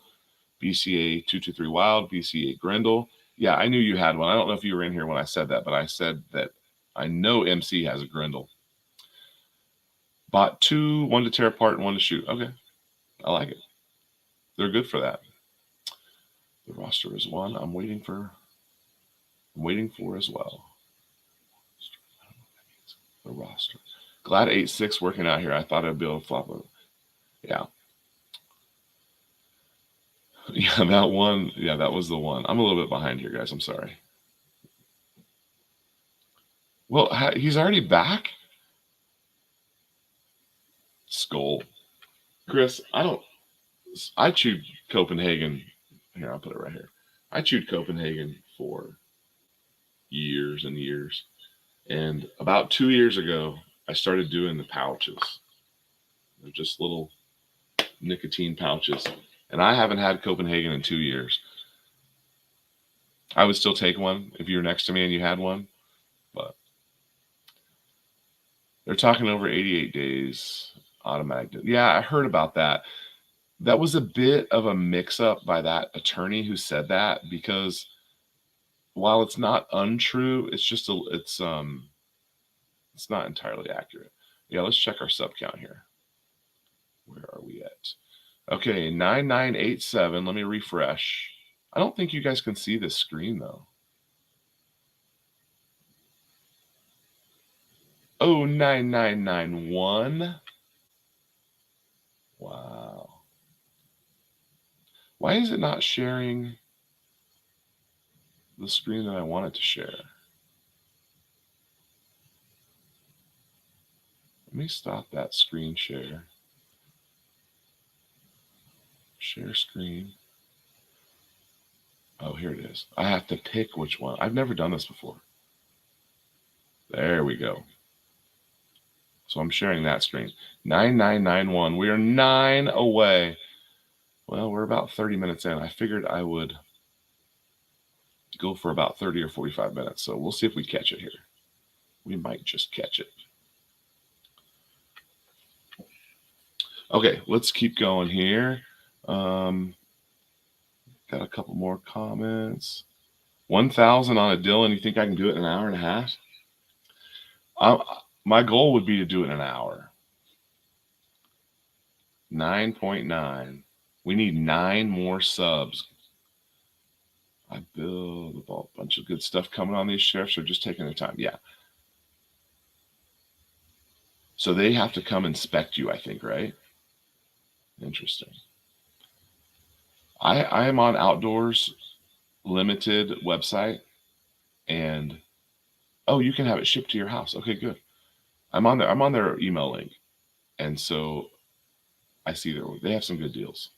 BCA 223 Wild, BCA Grendel. Yeah, I knew you had one. I don't know if you were in here when I said that, but I said that I know MC has a Grendel. Bought two, one to tear apart and one to shoot. Okay, I like it. They're good for that. The roster is one I'm waiting for as well. The roster. Glad 8.6 working out here. I thought I'd be able to flop it. Yeah. Yeah, that one. Yeah, that was the one. I'm a little bit behind here, guys. I'm sorry. Well, he's already back? Skull. Chris, I chewed Copenhagen. Here, I'll put it right here. I chewed Copenhagen for years and years. And about 2 years ago, I started doing the pouches. They're just little nicotine pouches. And I haven't had Copenhagen in 2 years. I would still take one if you were next to me and you had one. But they're talking over 88 days automatic. Yeah, I heard about that. That was a bit of a mix-up by that attorney who said that, because while it's not untrue, it's not entirely accurate. Yeah, let's check our sub count here. Where are we at? Okay, 9987. Let me refresh. I don't think you guys can see this screen though. Oh, 9991. Wow. Why is it not sharing the screen that I want it to share? Let me stop that screen share. Share screen. Oh, here it is. I have to pick which one. I've never done this before. There we go. So I'm sharing that screen. 9991. We are 9 away. Well, we're about 30 minutes in. I figured I would go for about 30 or 45 minutes. So we'll see if we catch it here. We might just catch it. Okay, let's keep going here. Got a couple more comments. 1,000 on a Dylan. You think I can do it in an hour and a half? My goal would be to do it in an hour. 9.9. We need 9 more subs. I build a bunch of good stuff coming on. These sheriffs are just taking their time. Yeah. So they have to come inspect you, I think, right? Interesting. I am on Outdoors Limited website, and oh, you can have it shipped to your house. Okay, good. I'm on their email link, and so I see they have some good deals.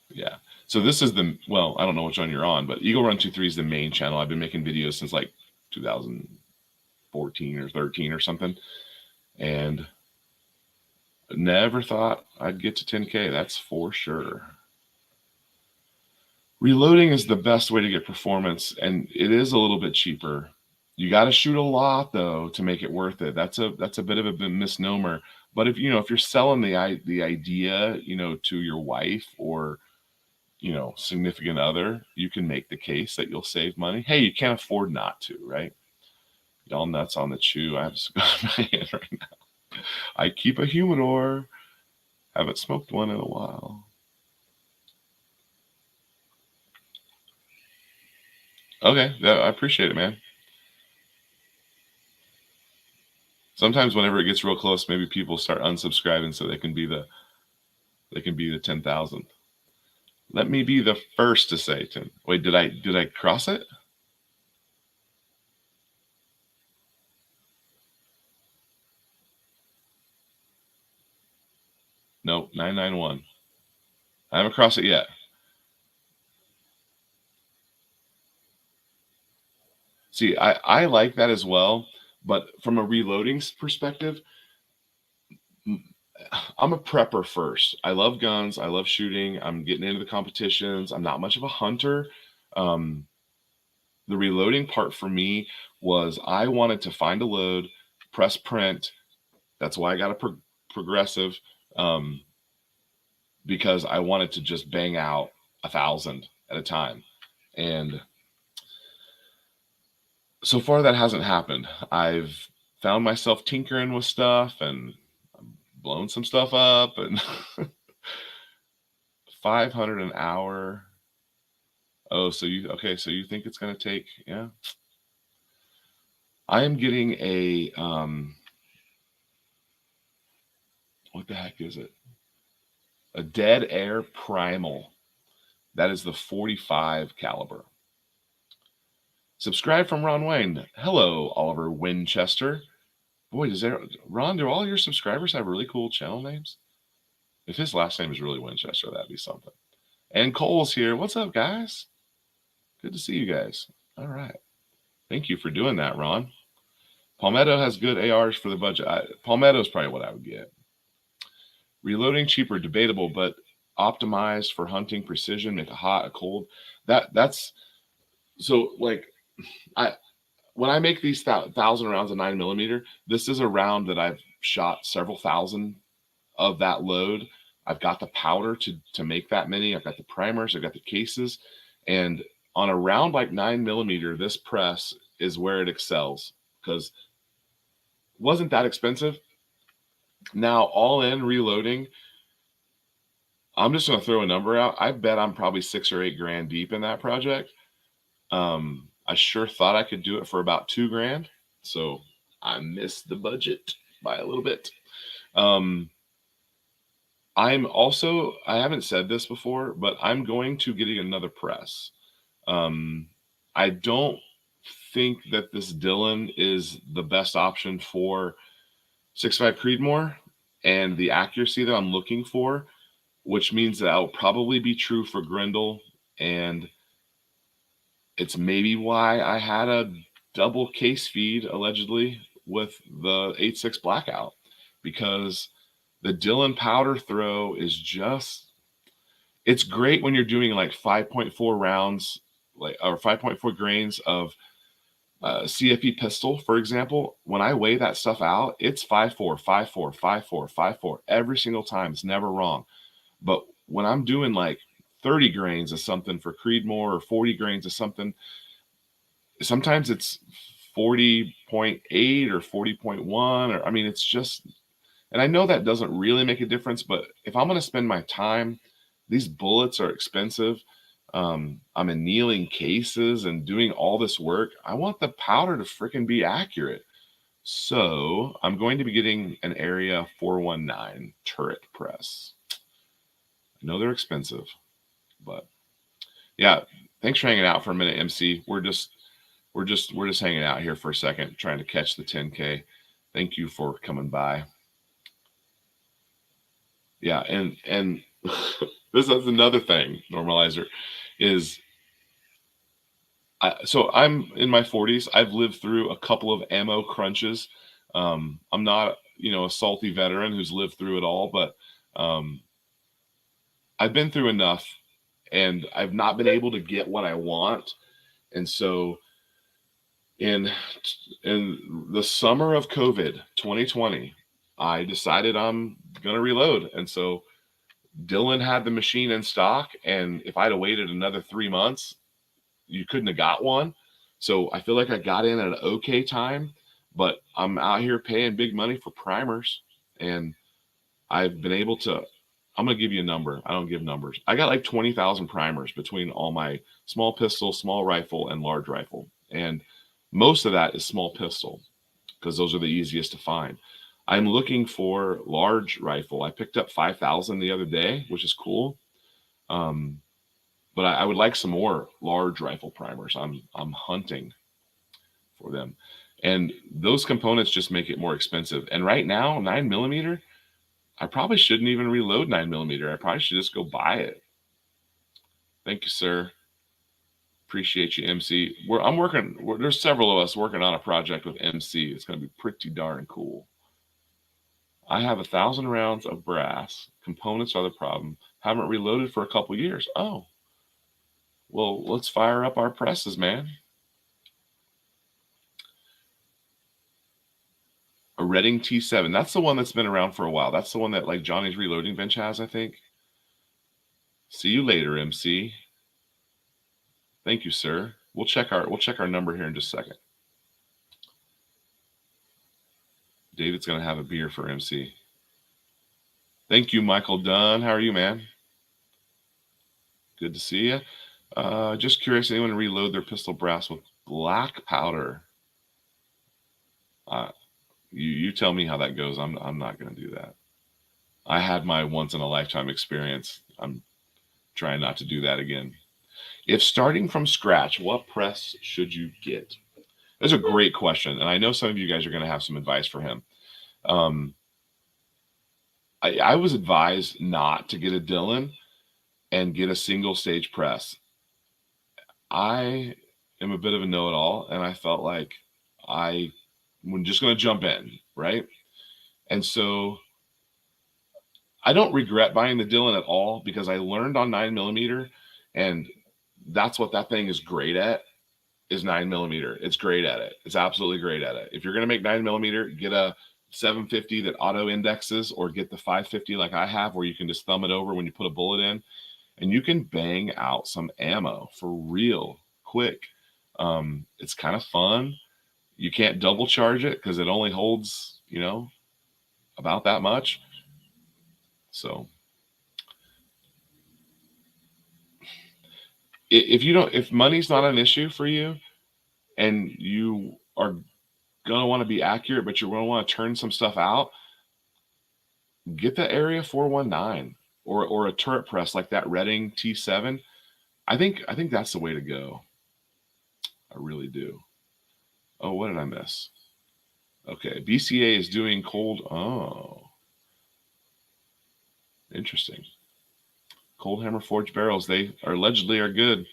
Yeah. So this is I don't know which one you're on, but Eagle Run 23 is the main channel. I've been making videos since like 2014 or 13 or something, and never thought I'd get to 10K. That's for sure. Reloading is the best way to get performance, and it is a little bit cheaper. You got to shoot a lot though to make it worth it. That's a bit of a misnomer. But if you're selling the idea, to your wife or significant other, you can make the case that you'll save money. Hey, you can't afford not to, right? Y'all nuts on the chew. I have a cigar in my hand right now. I keep a humidor. Haven't smoked one in a while. Okay, I appreciate it, man. Sometimes whenever it gets real close, maybe people start unsubscribing so they can be the 10,000th. Let me be the first to say 10. Wait, did I cross it? No, 991. I haven't crossed it yet. See, I like that as well, but from a reloading perspective, I'm a prepper first. I love guns. I love shooting. I'm getting into the competitions. I'm not much of a hunter. the reloading part for me was I wanted to find a load, press print. That's why I got a progressive, because I wanted to just bang out 1,000 at a time. And so far that hasn't happened. I've found myself tinkering with stuff and blown some stuff up, and 500 an hour. Oh, so you think it's going to take, yeah. I am getting a what the heck is it? A Dead Air Primal. That is the 45 caliber. Subscribe from Ron Wayne. Hello, Oliver Winchester. Boy, Ron, do all your subscribers have really cool channel names? If his last name is really Winchester, that'd be something. And Cole's here. What's up, guys? Good to see you guys. All right. Thank you for doing that, Ron. Palmetto has good ARs for the budget. Palmetto is probably what I would get. Reloading cheaper, debatable, but optimized for hunting precision, make a hot, a cold. That's so like when I make these 1,000 rounds of 9mm, this is a round that I've shot several thousand of that load. I've got the powder to make that many. I've got the primers. I've got the cases. And on a round like 9mm, this press is where it excels because it wasn't that expensive. Now, all in reloading, I'm just going to throw a number out. I bet I'm probably $6 or $8 grand deep in that project. I sure thought I could do it for about $2 grand. So I missed the budget by a little bit. I haven't said this before, but I'm going to getting another press. I don't think that this Dillon is the best option for 6.5 Creedmoor and the accuracy that I'm looking for, which means that will probably be true for Grendel, and it's maybe why I had a double case feed allegedly with the 8.6 Blackout, because the Dillon powder throw is just, it's great when you're doing like 5.4 rounds, like, or 5.4 grains of CFP pistol, for example. When I weigh that stuff out, it's 5.4, 5.4, 5.4, 5.4 every single time. It's never wrong. But when I'm doing like 30 grains of something for Creedmoor or 40 grains of something, sometimes it's 40.8 or 40.1, or I mean, it's just, and I know that doesn't really make a difference, but if I'm going to spend my time, these bullets are expensive. I'm annealing cases and doing all this work. I want the powder to freaking be accurate. So I'm going to be getting an Area 419 turret press. I know they're expensive, but yeah, thanks for hanging out for a minute, MC. We're just hanging out here for a second, trying to catch the 10K. Thank you for coming by. Yeah, and this is another thing, Normalizer, is so I'm in my 40s. I've lived through a couple of ammo crunches. I'm not, a salty veteran who's lived through it all, but I've been through enough, and I've not been able to get what I want. And so in the summer of COVID 2020, I decided I'm going to reload. And so Dillon had the machine in stock, and if I'd have waited another 3 months, you couldn't have got one. So I feel like I got in at an okay time, but I'm out here paying big money for primers, and I've been able to, I'm going to give you a number. I don't give numbers. I got like 20,000 primers between all my small pistol, small rifle, and large rifle. And most of that is small pistol because those are the easiest to find. I'm looking for large rifle. I picked up 5,000 the other day, which is cool. But I would like some more large rifle primers. I'm hunting for them. And those components just make it more expensive. And right now, 9mm, I probably shouldn't even reload 9mm. I probably should just go buy it. Thank you, sir. Appreciate you, MC. There's several of us working on a project with MC. It's going to be pretty darn cool. I have 1,000 rounds of brass. Components are the problem. Haven't reloaded for a couple years. Oh, well, let's fire up our presses, man. A Redding T7. That's the one that's been around for a while. That's the one that like Johnny's Reloading Bench has, I think. See you later, MC. Thank you, sir. We'll check our number here in just a second. David's gonna have a beer for MC. Thank you, Michael Dunn. How are you, man? Good to see you. Just curious, anyone reload their pistol brass with black powder? You tell me how that goes. I'm not going to do that. I had my once in a lifetime experience. I'm trying not to do that again. If starting from scratch, what press should you get? That's a great question, and I know some of you guys are going to have some advice for him. I was advised not to get a Dillon and get a single stage press. I am a bit of a know-it-all, and I felt like I'm just going to jump in, right? And so I don't regret buying the Dillon at all because I learned on 9mm, and that's what that thing is great at, is 9mm. It's great at it. It's absolutely great at it. If you're going to make 9mm, get a 750 that auto indexes, or get the 550 like I have, where you can just thumb it over when you put a bullet in, and you can bang out some ammo for real quick. It's kind of fun. You can't double charge it because it only holds, about that much. So if money's not an issue for you and you are going to want to be accurate, but you're going to want to turn some stuff out, get the Area 419 or a turret press like that Redding T7. I think that's the way to go. I really do. Oh, what did I miss? Okay, BCA is doing cold. Oh, interesting. Cold Hammer forged barrels. They allegedly are good.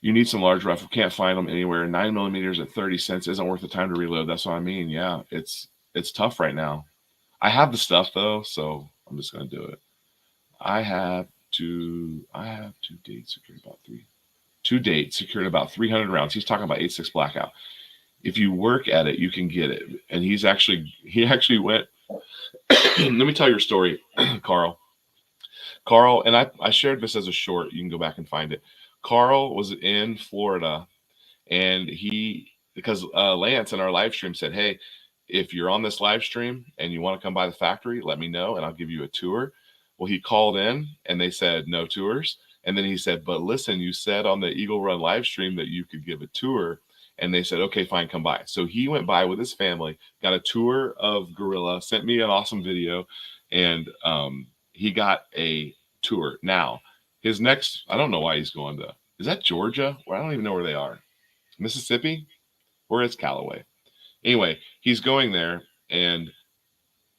You need some large rifle. Can't find them anywhere. 9mm at 30 cents isn't worth the time to reload. That's what I mean. Yeah, it's tough right now. I have the stuff though, so I'm just gonna do it. I have two dates secured about 300 rounds. He's talking about 8.6 Blackout. If you work at it, you can get it. And he actually went. Let me tell your story, Carl. Carl, and I shared this as a short. You can go back and find it. Carl was in Florida, and because Lance in our live stream said, hey, if you're on this live stream and you want to come by the factory, let me know and I'll give you a tour. Well, he called in and they said no tours. And then he said, but listen, you said on the Eagle Run live stream that you could give a tour. And they said, okay, fine, come by. So he went by with his family, got a tour of Gorilla, sent me an awesome video, and he got a tour. Now, his next, I don't know why he's going to, is that Georgia? Well, I don't even know where they are. Mississippi? Or it's Callaway. Anyway, he's going there, and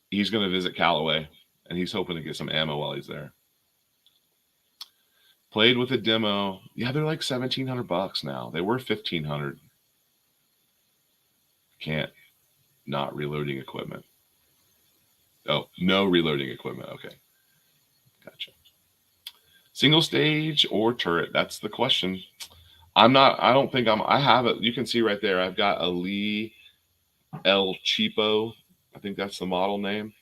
he's going to visit Callaway, and he's hoping to get some ammo while he's there. Played with a demo. Yeah, they're like $1,700 now. They were $1,500. Can't. Not reloading equipment. Oh, no reloading equipment. Okay. Gotcha. Single stage or turret? That's the question. I have it. You can see right there. I've got a Lee El Cheapo. I think that's the model name.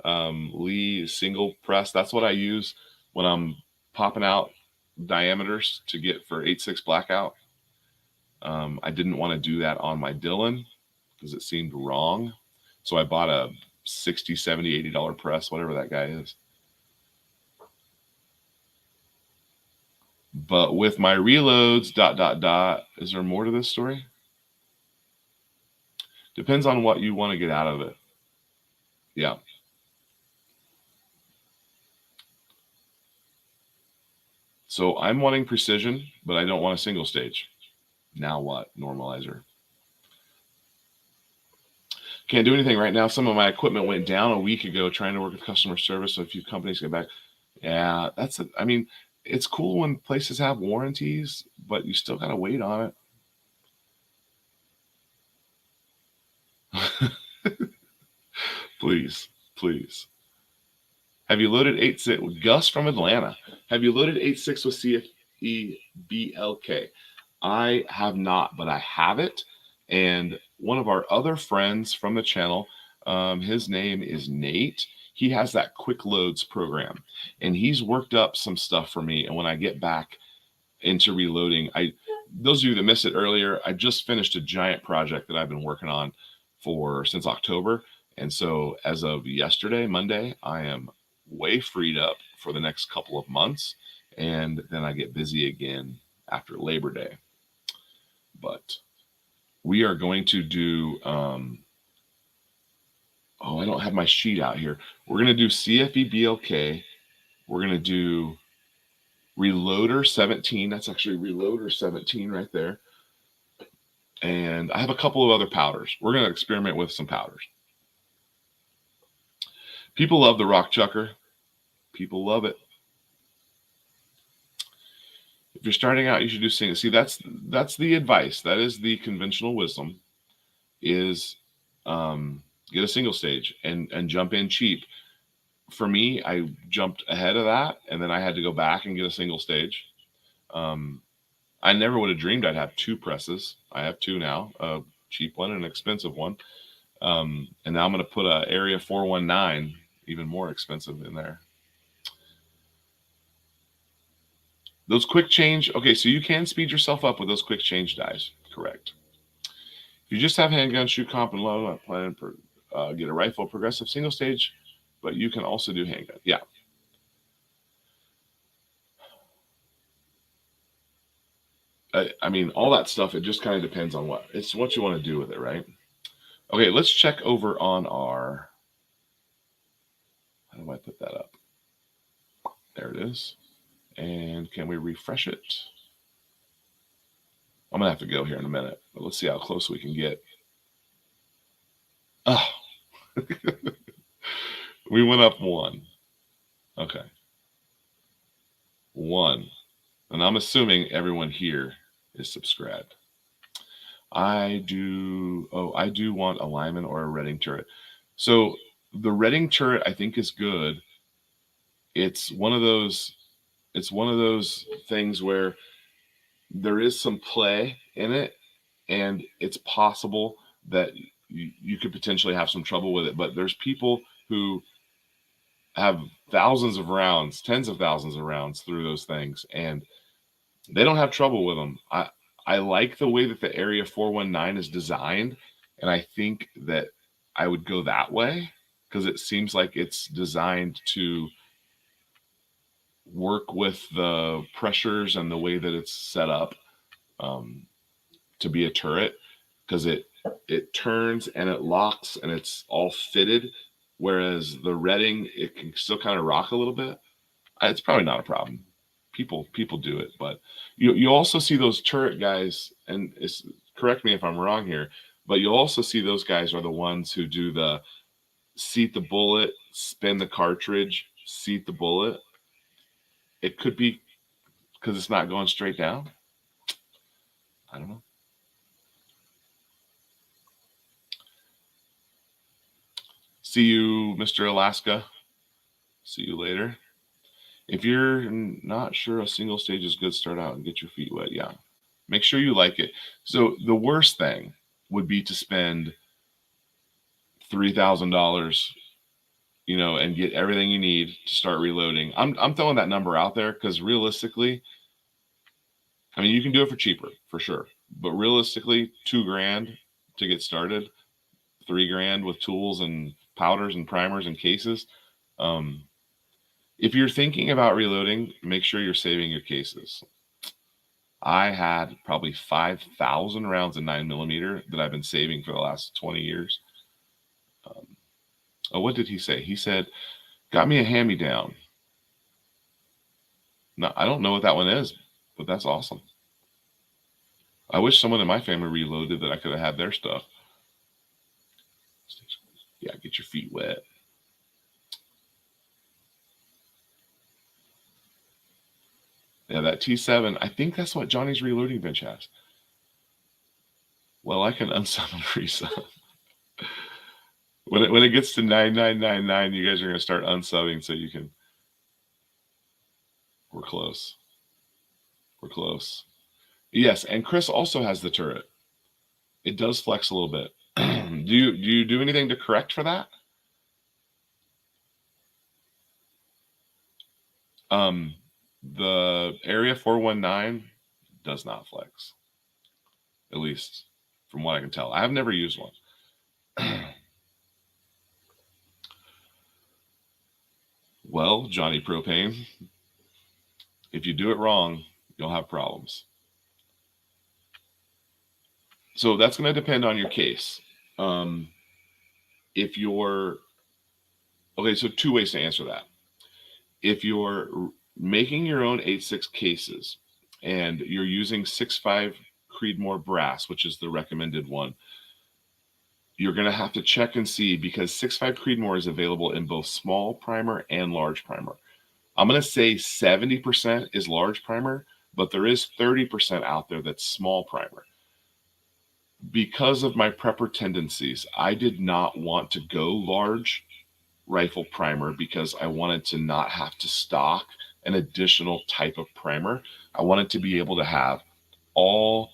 Lee single press. That's what I use when I'm popping out diameters to get for 8.6 Blackout. I didn't want to do that on my Dillon because it seemed wrong. So I bought a $60, $70, $80 press, whatever that guy is. But with my reloads, ... Is there more to this story? Depends on what you want to get out of it. Yeah. So I'm wanting precision, but I don't want a single stage. Now what? Normalizer. Can't do anything right now. Some of my equipment went down a week ago trying to work with customer service. So a few companies get back. Yeah, it's cool when places have warranties, but you still got to wait on it. Please. Have you loaded 8.6? Gus from Atlanta. Have you loaded 8.6 with CFE BLK? I have not, but I have it. And one of our other friends from the channel, his name is Nate. He has that quick loads program, and he's worked up some stuff for me. And when I get back into reloading, those of you that missed it earlier, I just finished a giant project that I've been working on since October. And so as of yesterday, Monday, I am way freed up for the next couple of months. And then I get busy again after Labor Day. But we are going to do, I don't have my sheet out here. We're going to do CFE BLK. We're going to do Reloader 17. That's actually Reloader 17 right there. And I have a couple of other powders. We're going to experiment with some powders. People love the Rock Chucker. People love it. If you're starting out, you should do single. See, that's the advice. That is the conventional wisdom, is get a single stage and jump in cheap. For me, I jumped ahead of that, and then I had to go back and get a single stage. I never would have dreamed I'd have two presses. I have two now, a cheap one and an expensive one. And now I'm going to put a Area 419, even more expensive, in there. Those quick change, okay, so you can speed yourself up with those quick change dies, correct. If you just have handgun, shoot comp, and low, I plan to get a rifle progressive single stage, but you can also do handgun. Yeah. I mean, all that stuff, it just kind of depends on what you want to do with it, right? Okay, let's check over on our, how do I put that up? There it is. And can we refresh it? I'm going to have to go here in a minute, but let's see how close we can get. Oh, we went up one. Okay. One. And I'm assuming everyone here is subscribed. I do want a Lyman or a Redding turret. So the Redding turret, I think, is good. It's one of those things where there is some play in it, and it's possible that you could potentially have some trouble with it. But there's people who have thousands of rounds, tens of thousands of rounds through those things, and they don't have trouble with them. I like the way that the Area 419 is designed, and I think that I would go that way because it seems like it's designed to work with the pressures and the way that it's set up to be a turret, because it turns and it locks and it's all fitted, whereas the Redding, it can still kind of rock a little bit. It's probably not a problem. People do it, but you also see those turret guys, and correct me if I'm wrong here, but you'll also see those guys are the ones who do the seat the bullet, spin the cartridge, seat the bullet. It could be because it's not going straight down. I don't know. See you, Mr. Alaska. See you later. If you're not sure a single stage is good, start out and get your feet wet. Yeah. Make sure you like it. So the worst thing would be to spend $3,000, and get everything you need to start reloading. I'm throwing that number out there because realistically, I mean, you can do it for cheaper, for sure. But realistically, $2,000 to get started, $3,000 with tools and powders and primers and cases. If you're thinking about reloading, make sure you're saving your cases. I had probably 5,000 rounds of 9mm that I've been saving for the last 20 years. What did he say? He said, got me a hand-me-down. No, I don't know what that one is, but that's awesome. I wish someone in my family reloaded that I could have had their stuff. Yeah, get your feet wet. Yeah, that T7, I think that's what Johnny's reloading bench has. Well, I can unsummon resub. When it gets to 9999, you guys are going to start unsubbing so you can. We're close. We're close. Yes, and Chris also has the turret. It does flex a little bit. Do you do anything to correct for that? The Area 419 does not flex, at least from what I can tell. I've never used one. Well, Johnny Propane, if you do it wrong, you'll have problems. So that's going to depend on your case. If you're okay, so two ways to answer that. If you're making your own 8.6 cases and you're using 6.5 Creedmoor brass, which is the recommended one, you're going to have to check and see, because 6.5 Creedmoor is available in both small primer and large primer. I'm going to say 70% is large primer, but there is 30% out there that's small primer. Because of my prepper tendencies, I did not want to go large rifle primer because I wanted to not have to stock an additional type of primer. I wanted to be able to have all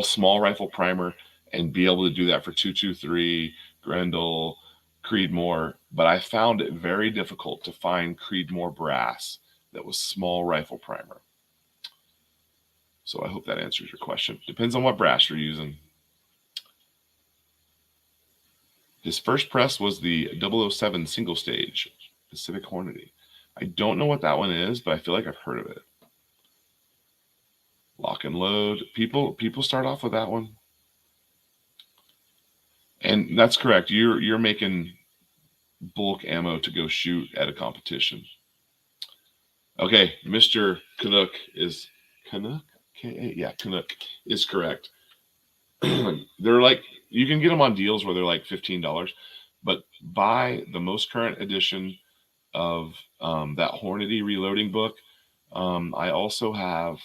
small rifle primer and be able to do that for 223, Grendel, Creedmoor. But I found it very difficult to find Creedmoor brass that was small rifle primer. So I hope that answers your question. Depends on what brass you're using. His first press was the 007 single stage Pacific Hornady. I don't know what that one is, but I feel like I've heard of it. Lock and load. People start off with that one. And that's correct. You're making bulk ammo to go shoot at a competition. Okay, Mr. Canuck is Canuck? Yeah, Canuck is correct. They're like, you can get them on deals where they're like $15, but buy the most current edition of that Hornady reloading book. I also have,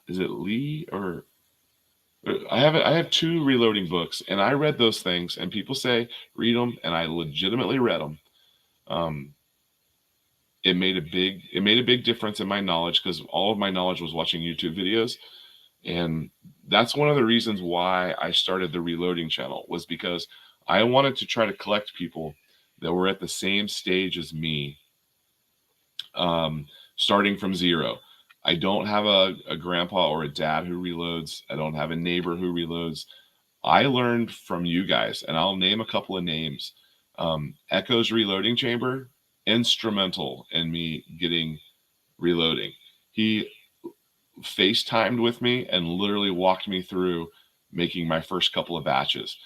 is it Lee or I have two reloading books, and I read those things, and people say read them, and I legitimately read them. It made a big difference in my knowledge, because all of my knowledge was watching YouTube videos. And that's one of the reasons why I started the reloading channel, was because I wanted to try to collect people that were at the same stage as me, starting from zero. I don't have a grandpa or a dad who reloads. I don't have a neighbor who reloads. I learned from you guys, and I'll name a couple of names. Echo's Reloading Chamber, instrumental in me getting reloading. He FaceTimed with me and literally walked me through making my first couple of batches.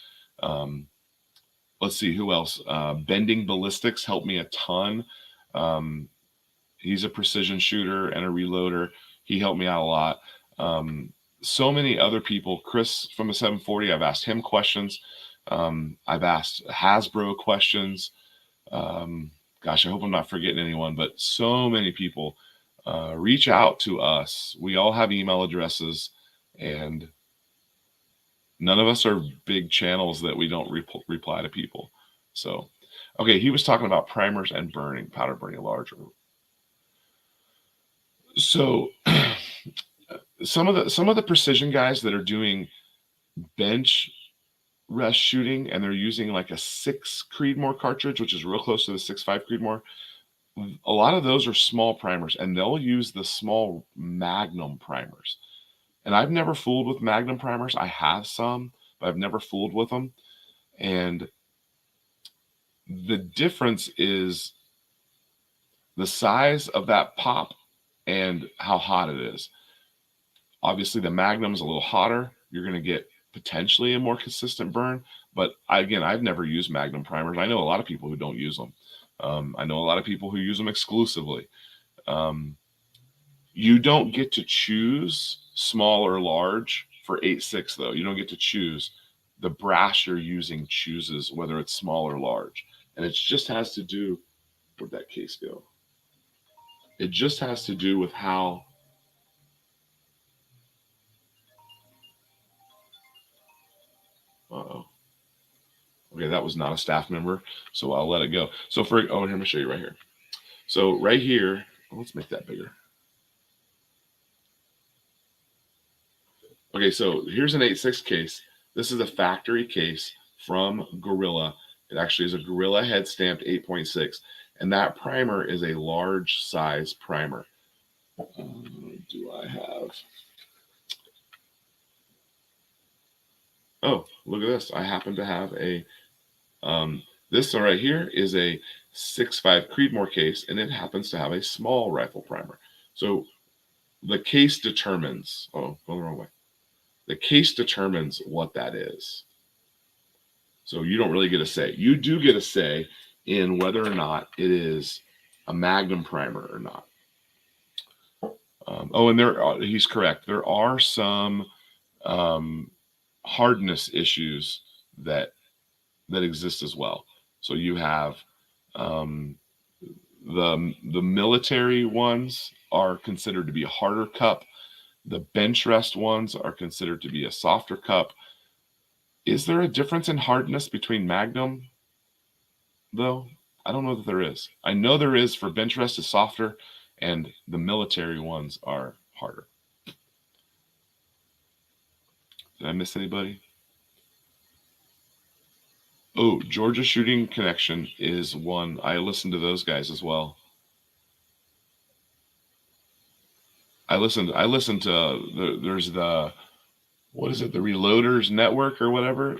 Let's see, who else? Bending Ballistics helped me a ton. He's a precision shooter and a reloader. He helped me out a lot. So many other people. Chris from the 740, I've asked him questions. I've asked Hasbro questions. Gosh, I hope I'm not forgetting anyone, but so many people reach out to us. We all have email addresses, and none of us are big channels that we don't reply to people. So, okay, he was talking about primers and burning, powder burning larger. So some of the precision guys that are doing bench rest shooting, and they're using like a 6 Creedmoor cartridge, which is real close to the 6.5 Creedmoor. A lot of those are small primers, and they'll use the small Magnum primers. And I've never fooled with Magnum primers. I have some, but I've never fooled with them. And the difference is the size of that pop and how hot it is. Obviously, the Magnum's a little hotter. You're going to get potentially a more consistent burn. But again, I've never used Magnum primers. I know a lot of people who don't use them. I know a lot of people who use them exclusively. You don't get to choose small or large for 8.6, though. You don't get to choose. The brass you're using chooses whether it's small or large. And it just has to do, where'd that case go? It just has to do with how uh-oh. Okay, that was not a staff member, so I'll let it go. So here, let me show you right here. So right here, let's make that bigger. Okay, so here's an 8.6 case. This is a factory case from Gorilla. It actually is a Gorilla head stamped 8.6, and that primer is a large size primer. Do I have? Oh, look at this. I happen to have a, this one right here is a 6.5 Creedmoor case, and it happens to have a small rifle primer. So the case determines, oh, going the wrong way. The case determines what that is. So you don't really get a say. You do get a say in whether or not it is a Magnum primer or not. Oh, and he's correct. There are some hardness issues that exist as well. So you have the military ones are considered to be a harder cup. The bench rest ones are considered to be a softer cup. Is there a difference in hardness between Magnum, though? I don't know that there is. I know there is for bench rest is softer, and the military ones are harder. Did I miss anybody? Oh, Georgia Shooting Connection is one. I listen to those guys as well. I listened to there's the, what is it, the Reloaders Network or whatever,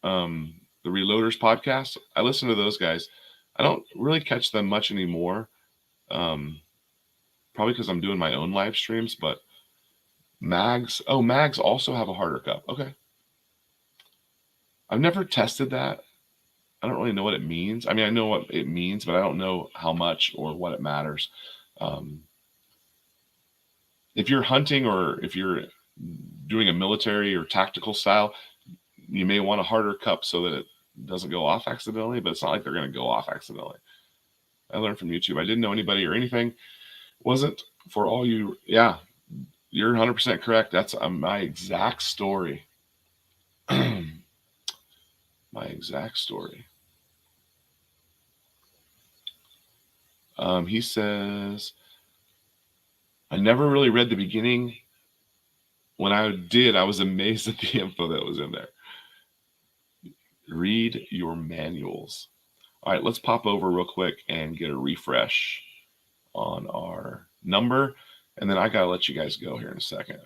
the Reloaders podcast. I listen to those guys. I don't really catch them much anymore, probably because I'm doing my own live streams. But mags also have a harder cup. Okay, I've never tested that. I don't really know what it means. I mean, I know what it means, but I don't know how much or what it matters. If you're hunting or if you're doing a military or tactical style, you may want a harder cup so that it doesn't go off accidentally, but it's not like they're going to go off accidentally. I learned from YouTube. I didn't know anybody or anything. Wasn't for all you. Yeah, you're 100% correct. That's my exact story. My exact story. He says, I never really read the beginning. When I did, I was amazed at the info that was in there. Read your manuals. All right, let's pop over real quick and get a refresh on our number. And then I got to let you guys go here in a second.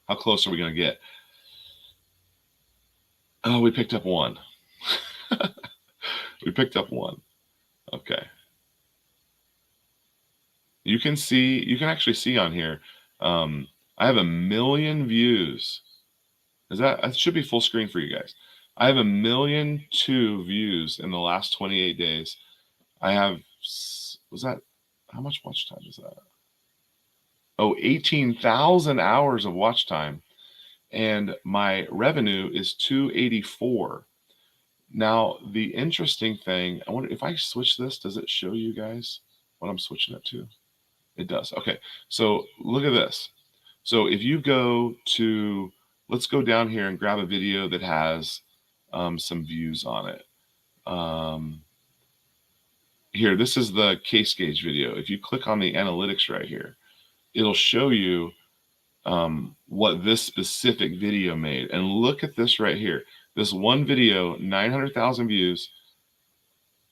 How close are we going to get? Oh, we picked up one. We picked up one. Okay. You can actually see on here, I have 1 million views. That should be full screen for you guys. I have 1.2 million views in the last 28 days. I have, how much watch time is that? Oh, 18,000 hours of watch time. And my revenue is 284. Now, the interesting thing, I wonder if I switch this, does it show you guys what I'm switching it to? It does. Okay. So look at this. So if you go to, let's go down here and grab a video that has some views on it. Here, this is the case gauge video. If you click on the analytics right here, it'll show you what this specific video made. And look at this right here. This one video, 900,000 views,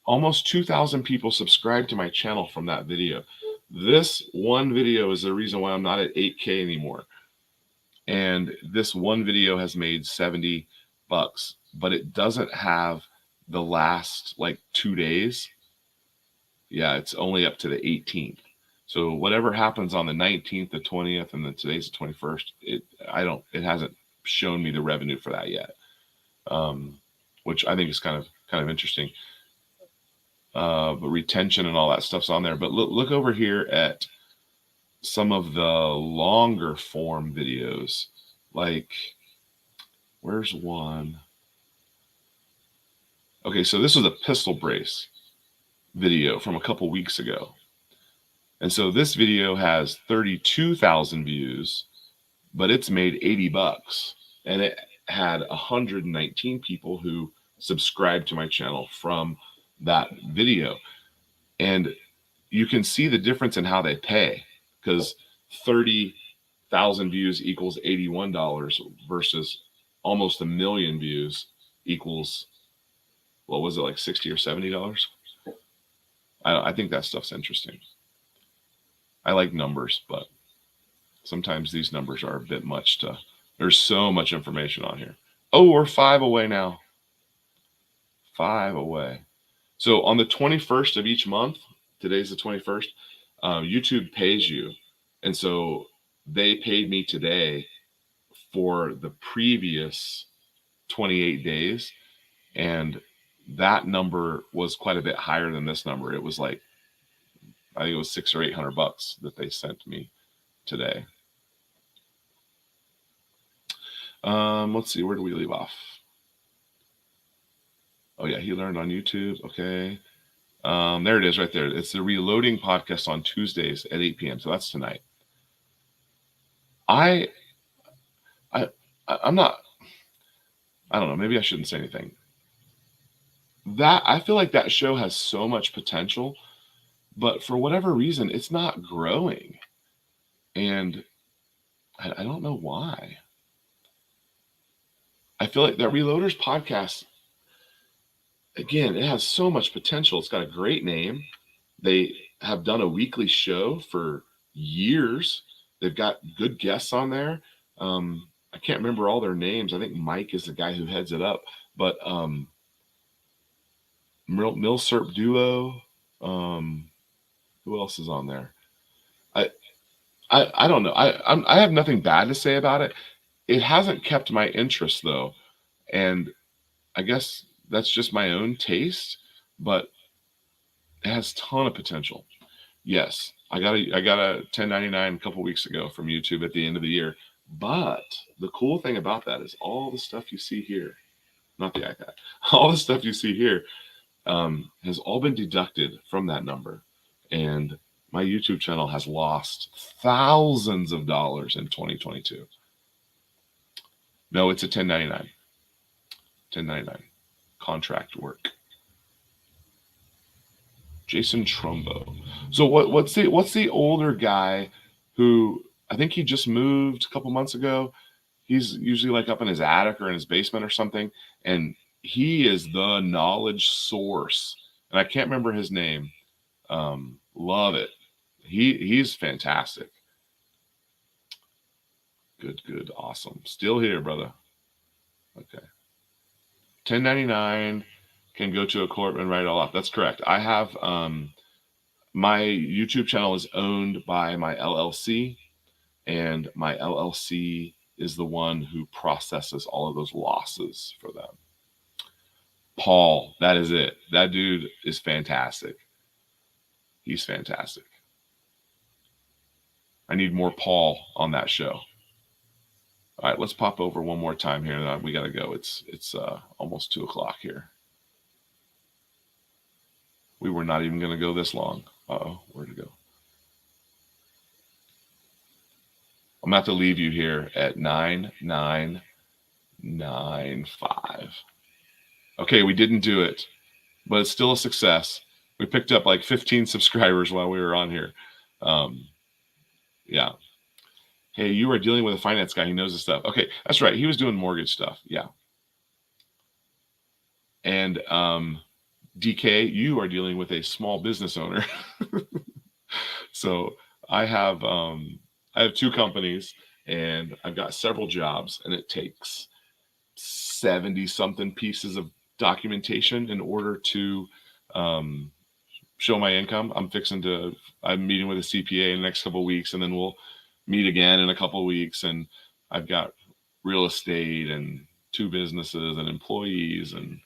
almost 2,000 people subscribed to my channel from that video. This one video is the reason why I'm not at 8K anymore. And this one video has made $70, but it doesn't have the last like 2 days. Yeah, it's only up to the 18th. So whatever happens on the 19th, the 20th, and then today's the 21st, it hasn't shown me the revenue for that yet, which I think is kind of interesting. But retention and all that stuff's on there. But look over here at some of the longer form videos. Like, where's one? Okay, so this was a pistol brace video from a couple weeks ago. And so this video has 32,000 views, but it's made $80. And it had 119 people who subscribed to my channel from that video. And you can see the difference in how they pay, because 30 1,000 views equals $81 versus almost 1 million views equals, what was it, like $60 or $70? I think that stuff's interesting. I like numbers, but sometimes these numbers are a bit much to, there's so much information on here. Oh, we're 5 away now. 5 away. So on the 21st of each month, today's the 21st, YouTube pays you. And so they paid me today for the previous 28 days. And that number was quite a bit higher than this number. It was like, I think it was $600 or $800 that they sent me today. Let's see, where do we leave off? Oh yeah, he learned on YouTube. Okay. There it is right there. It's the Reloading podcast on Tuesdays at 8 p.m. So that's tonight. I'm not, I don't know, maybe I shouldn't say anything. That, I feel like that show has so much potential, but for whatever reason, it's not growing. And I don't know why. I feel like that Reloaders podcast, again, it has so much potential. It's got a great name. They have done a weekly show for years. They've got good guests on there. I can't remember all their names. I think Mike is the guy who heads it up, but Milsurp Duo. Who else is on there? I don't know. I have nothing bad to say about it. It hasn't kept my interest though, and I guess that's just my own taste. But it has a ton of potential. Yes, I got a 1099 a couple weeks ago from YouTube at the end of the year. But the cool thing about that is all the stuff you see here, not the iPad, all the stuff you see here has all been deducted from that number. And my YouTube channel has lost thousands of dollars in 2022. No, it's a 1099. 1099. Contract work. Jason Trumbo. So what's the older guy who, I think he just moved a couple months ago. He's usually like up in his attic or in his basement or something. And he is the knowledge source. And I can't remember his name. Love it. He's fantastic. Good, awesome. Still here, brother. Okay. 1099 can go to a court and write it all off. That's correct. I have my YouTube channel is owned by my LLC, and my LLC is the one who processes all of those losses for them. Paul, that is it. That dude is fantastic. He's fantastic. I need more Paul on that show. All right, let's pop over one more time here. We got to go. It's almost 2 o'clock here. We were not even going to go this long. Uh-oh, where'd it go? I'm going to have to leave you here at 9995. Okay, we didn't do it, but it's still a success. We picked up like 15 subscribers while we were on here. Yeah. Hey, you are dealing with a finance guy. He knows his stuff. Okay, that's right. He was doing mortgage stuff. Yeah. And DK, you are dealing with a small business owner. So I have 2 companies, and I've got several jobs, and it takes 70 something pieces of documentation in order to show my income. I'm meeting with a CPA in the next couple of weeks, and then we'll meet again in a couple of weeks. And I've got real estate and 2 businesses and employees, and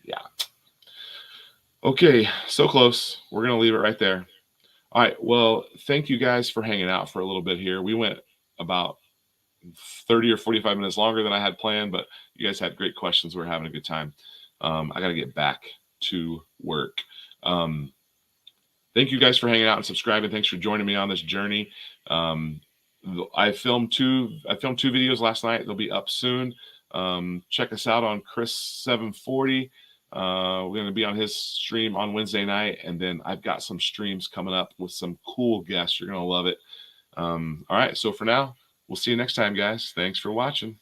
yeah. Okay, so close. We're going to leave it right there. All right, well, thank you guys for hanging out for a little bit here. We went about 30 or 45 minutes longer than I had planned, but you guys had great questions. We're having a good time. I got to get back to work. Thank you guys for hanging out and subscribing. Thanks for joining me on this journey. I filmed 2 videos last night. They'll be up soon. Check us out on Chris 740. We're going to be on his stream on Wednesday night, and then I've got some streams coming up with some cool guests. You're going to love it. All right. So for now, we'll see you next time, guys. Thanks for watching.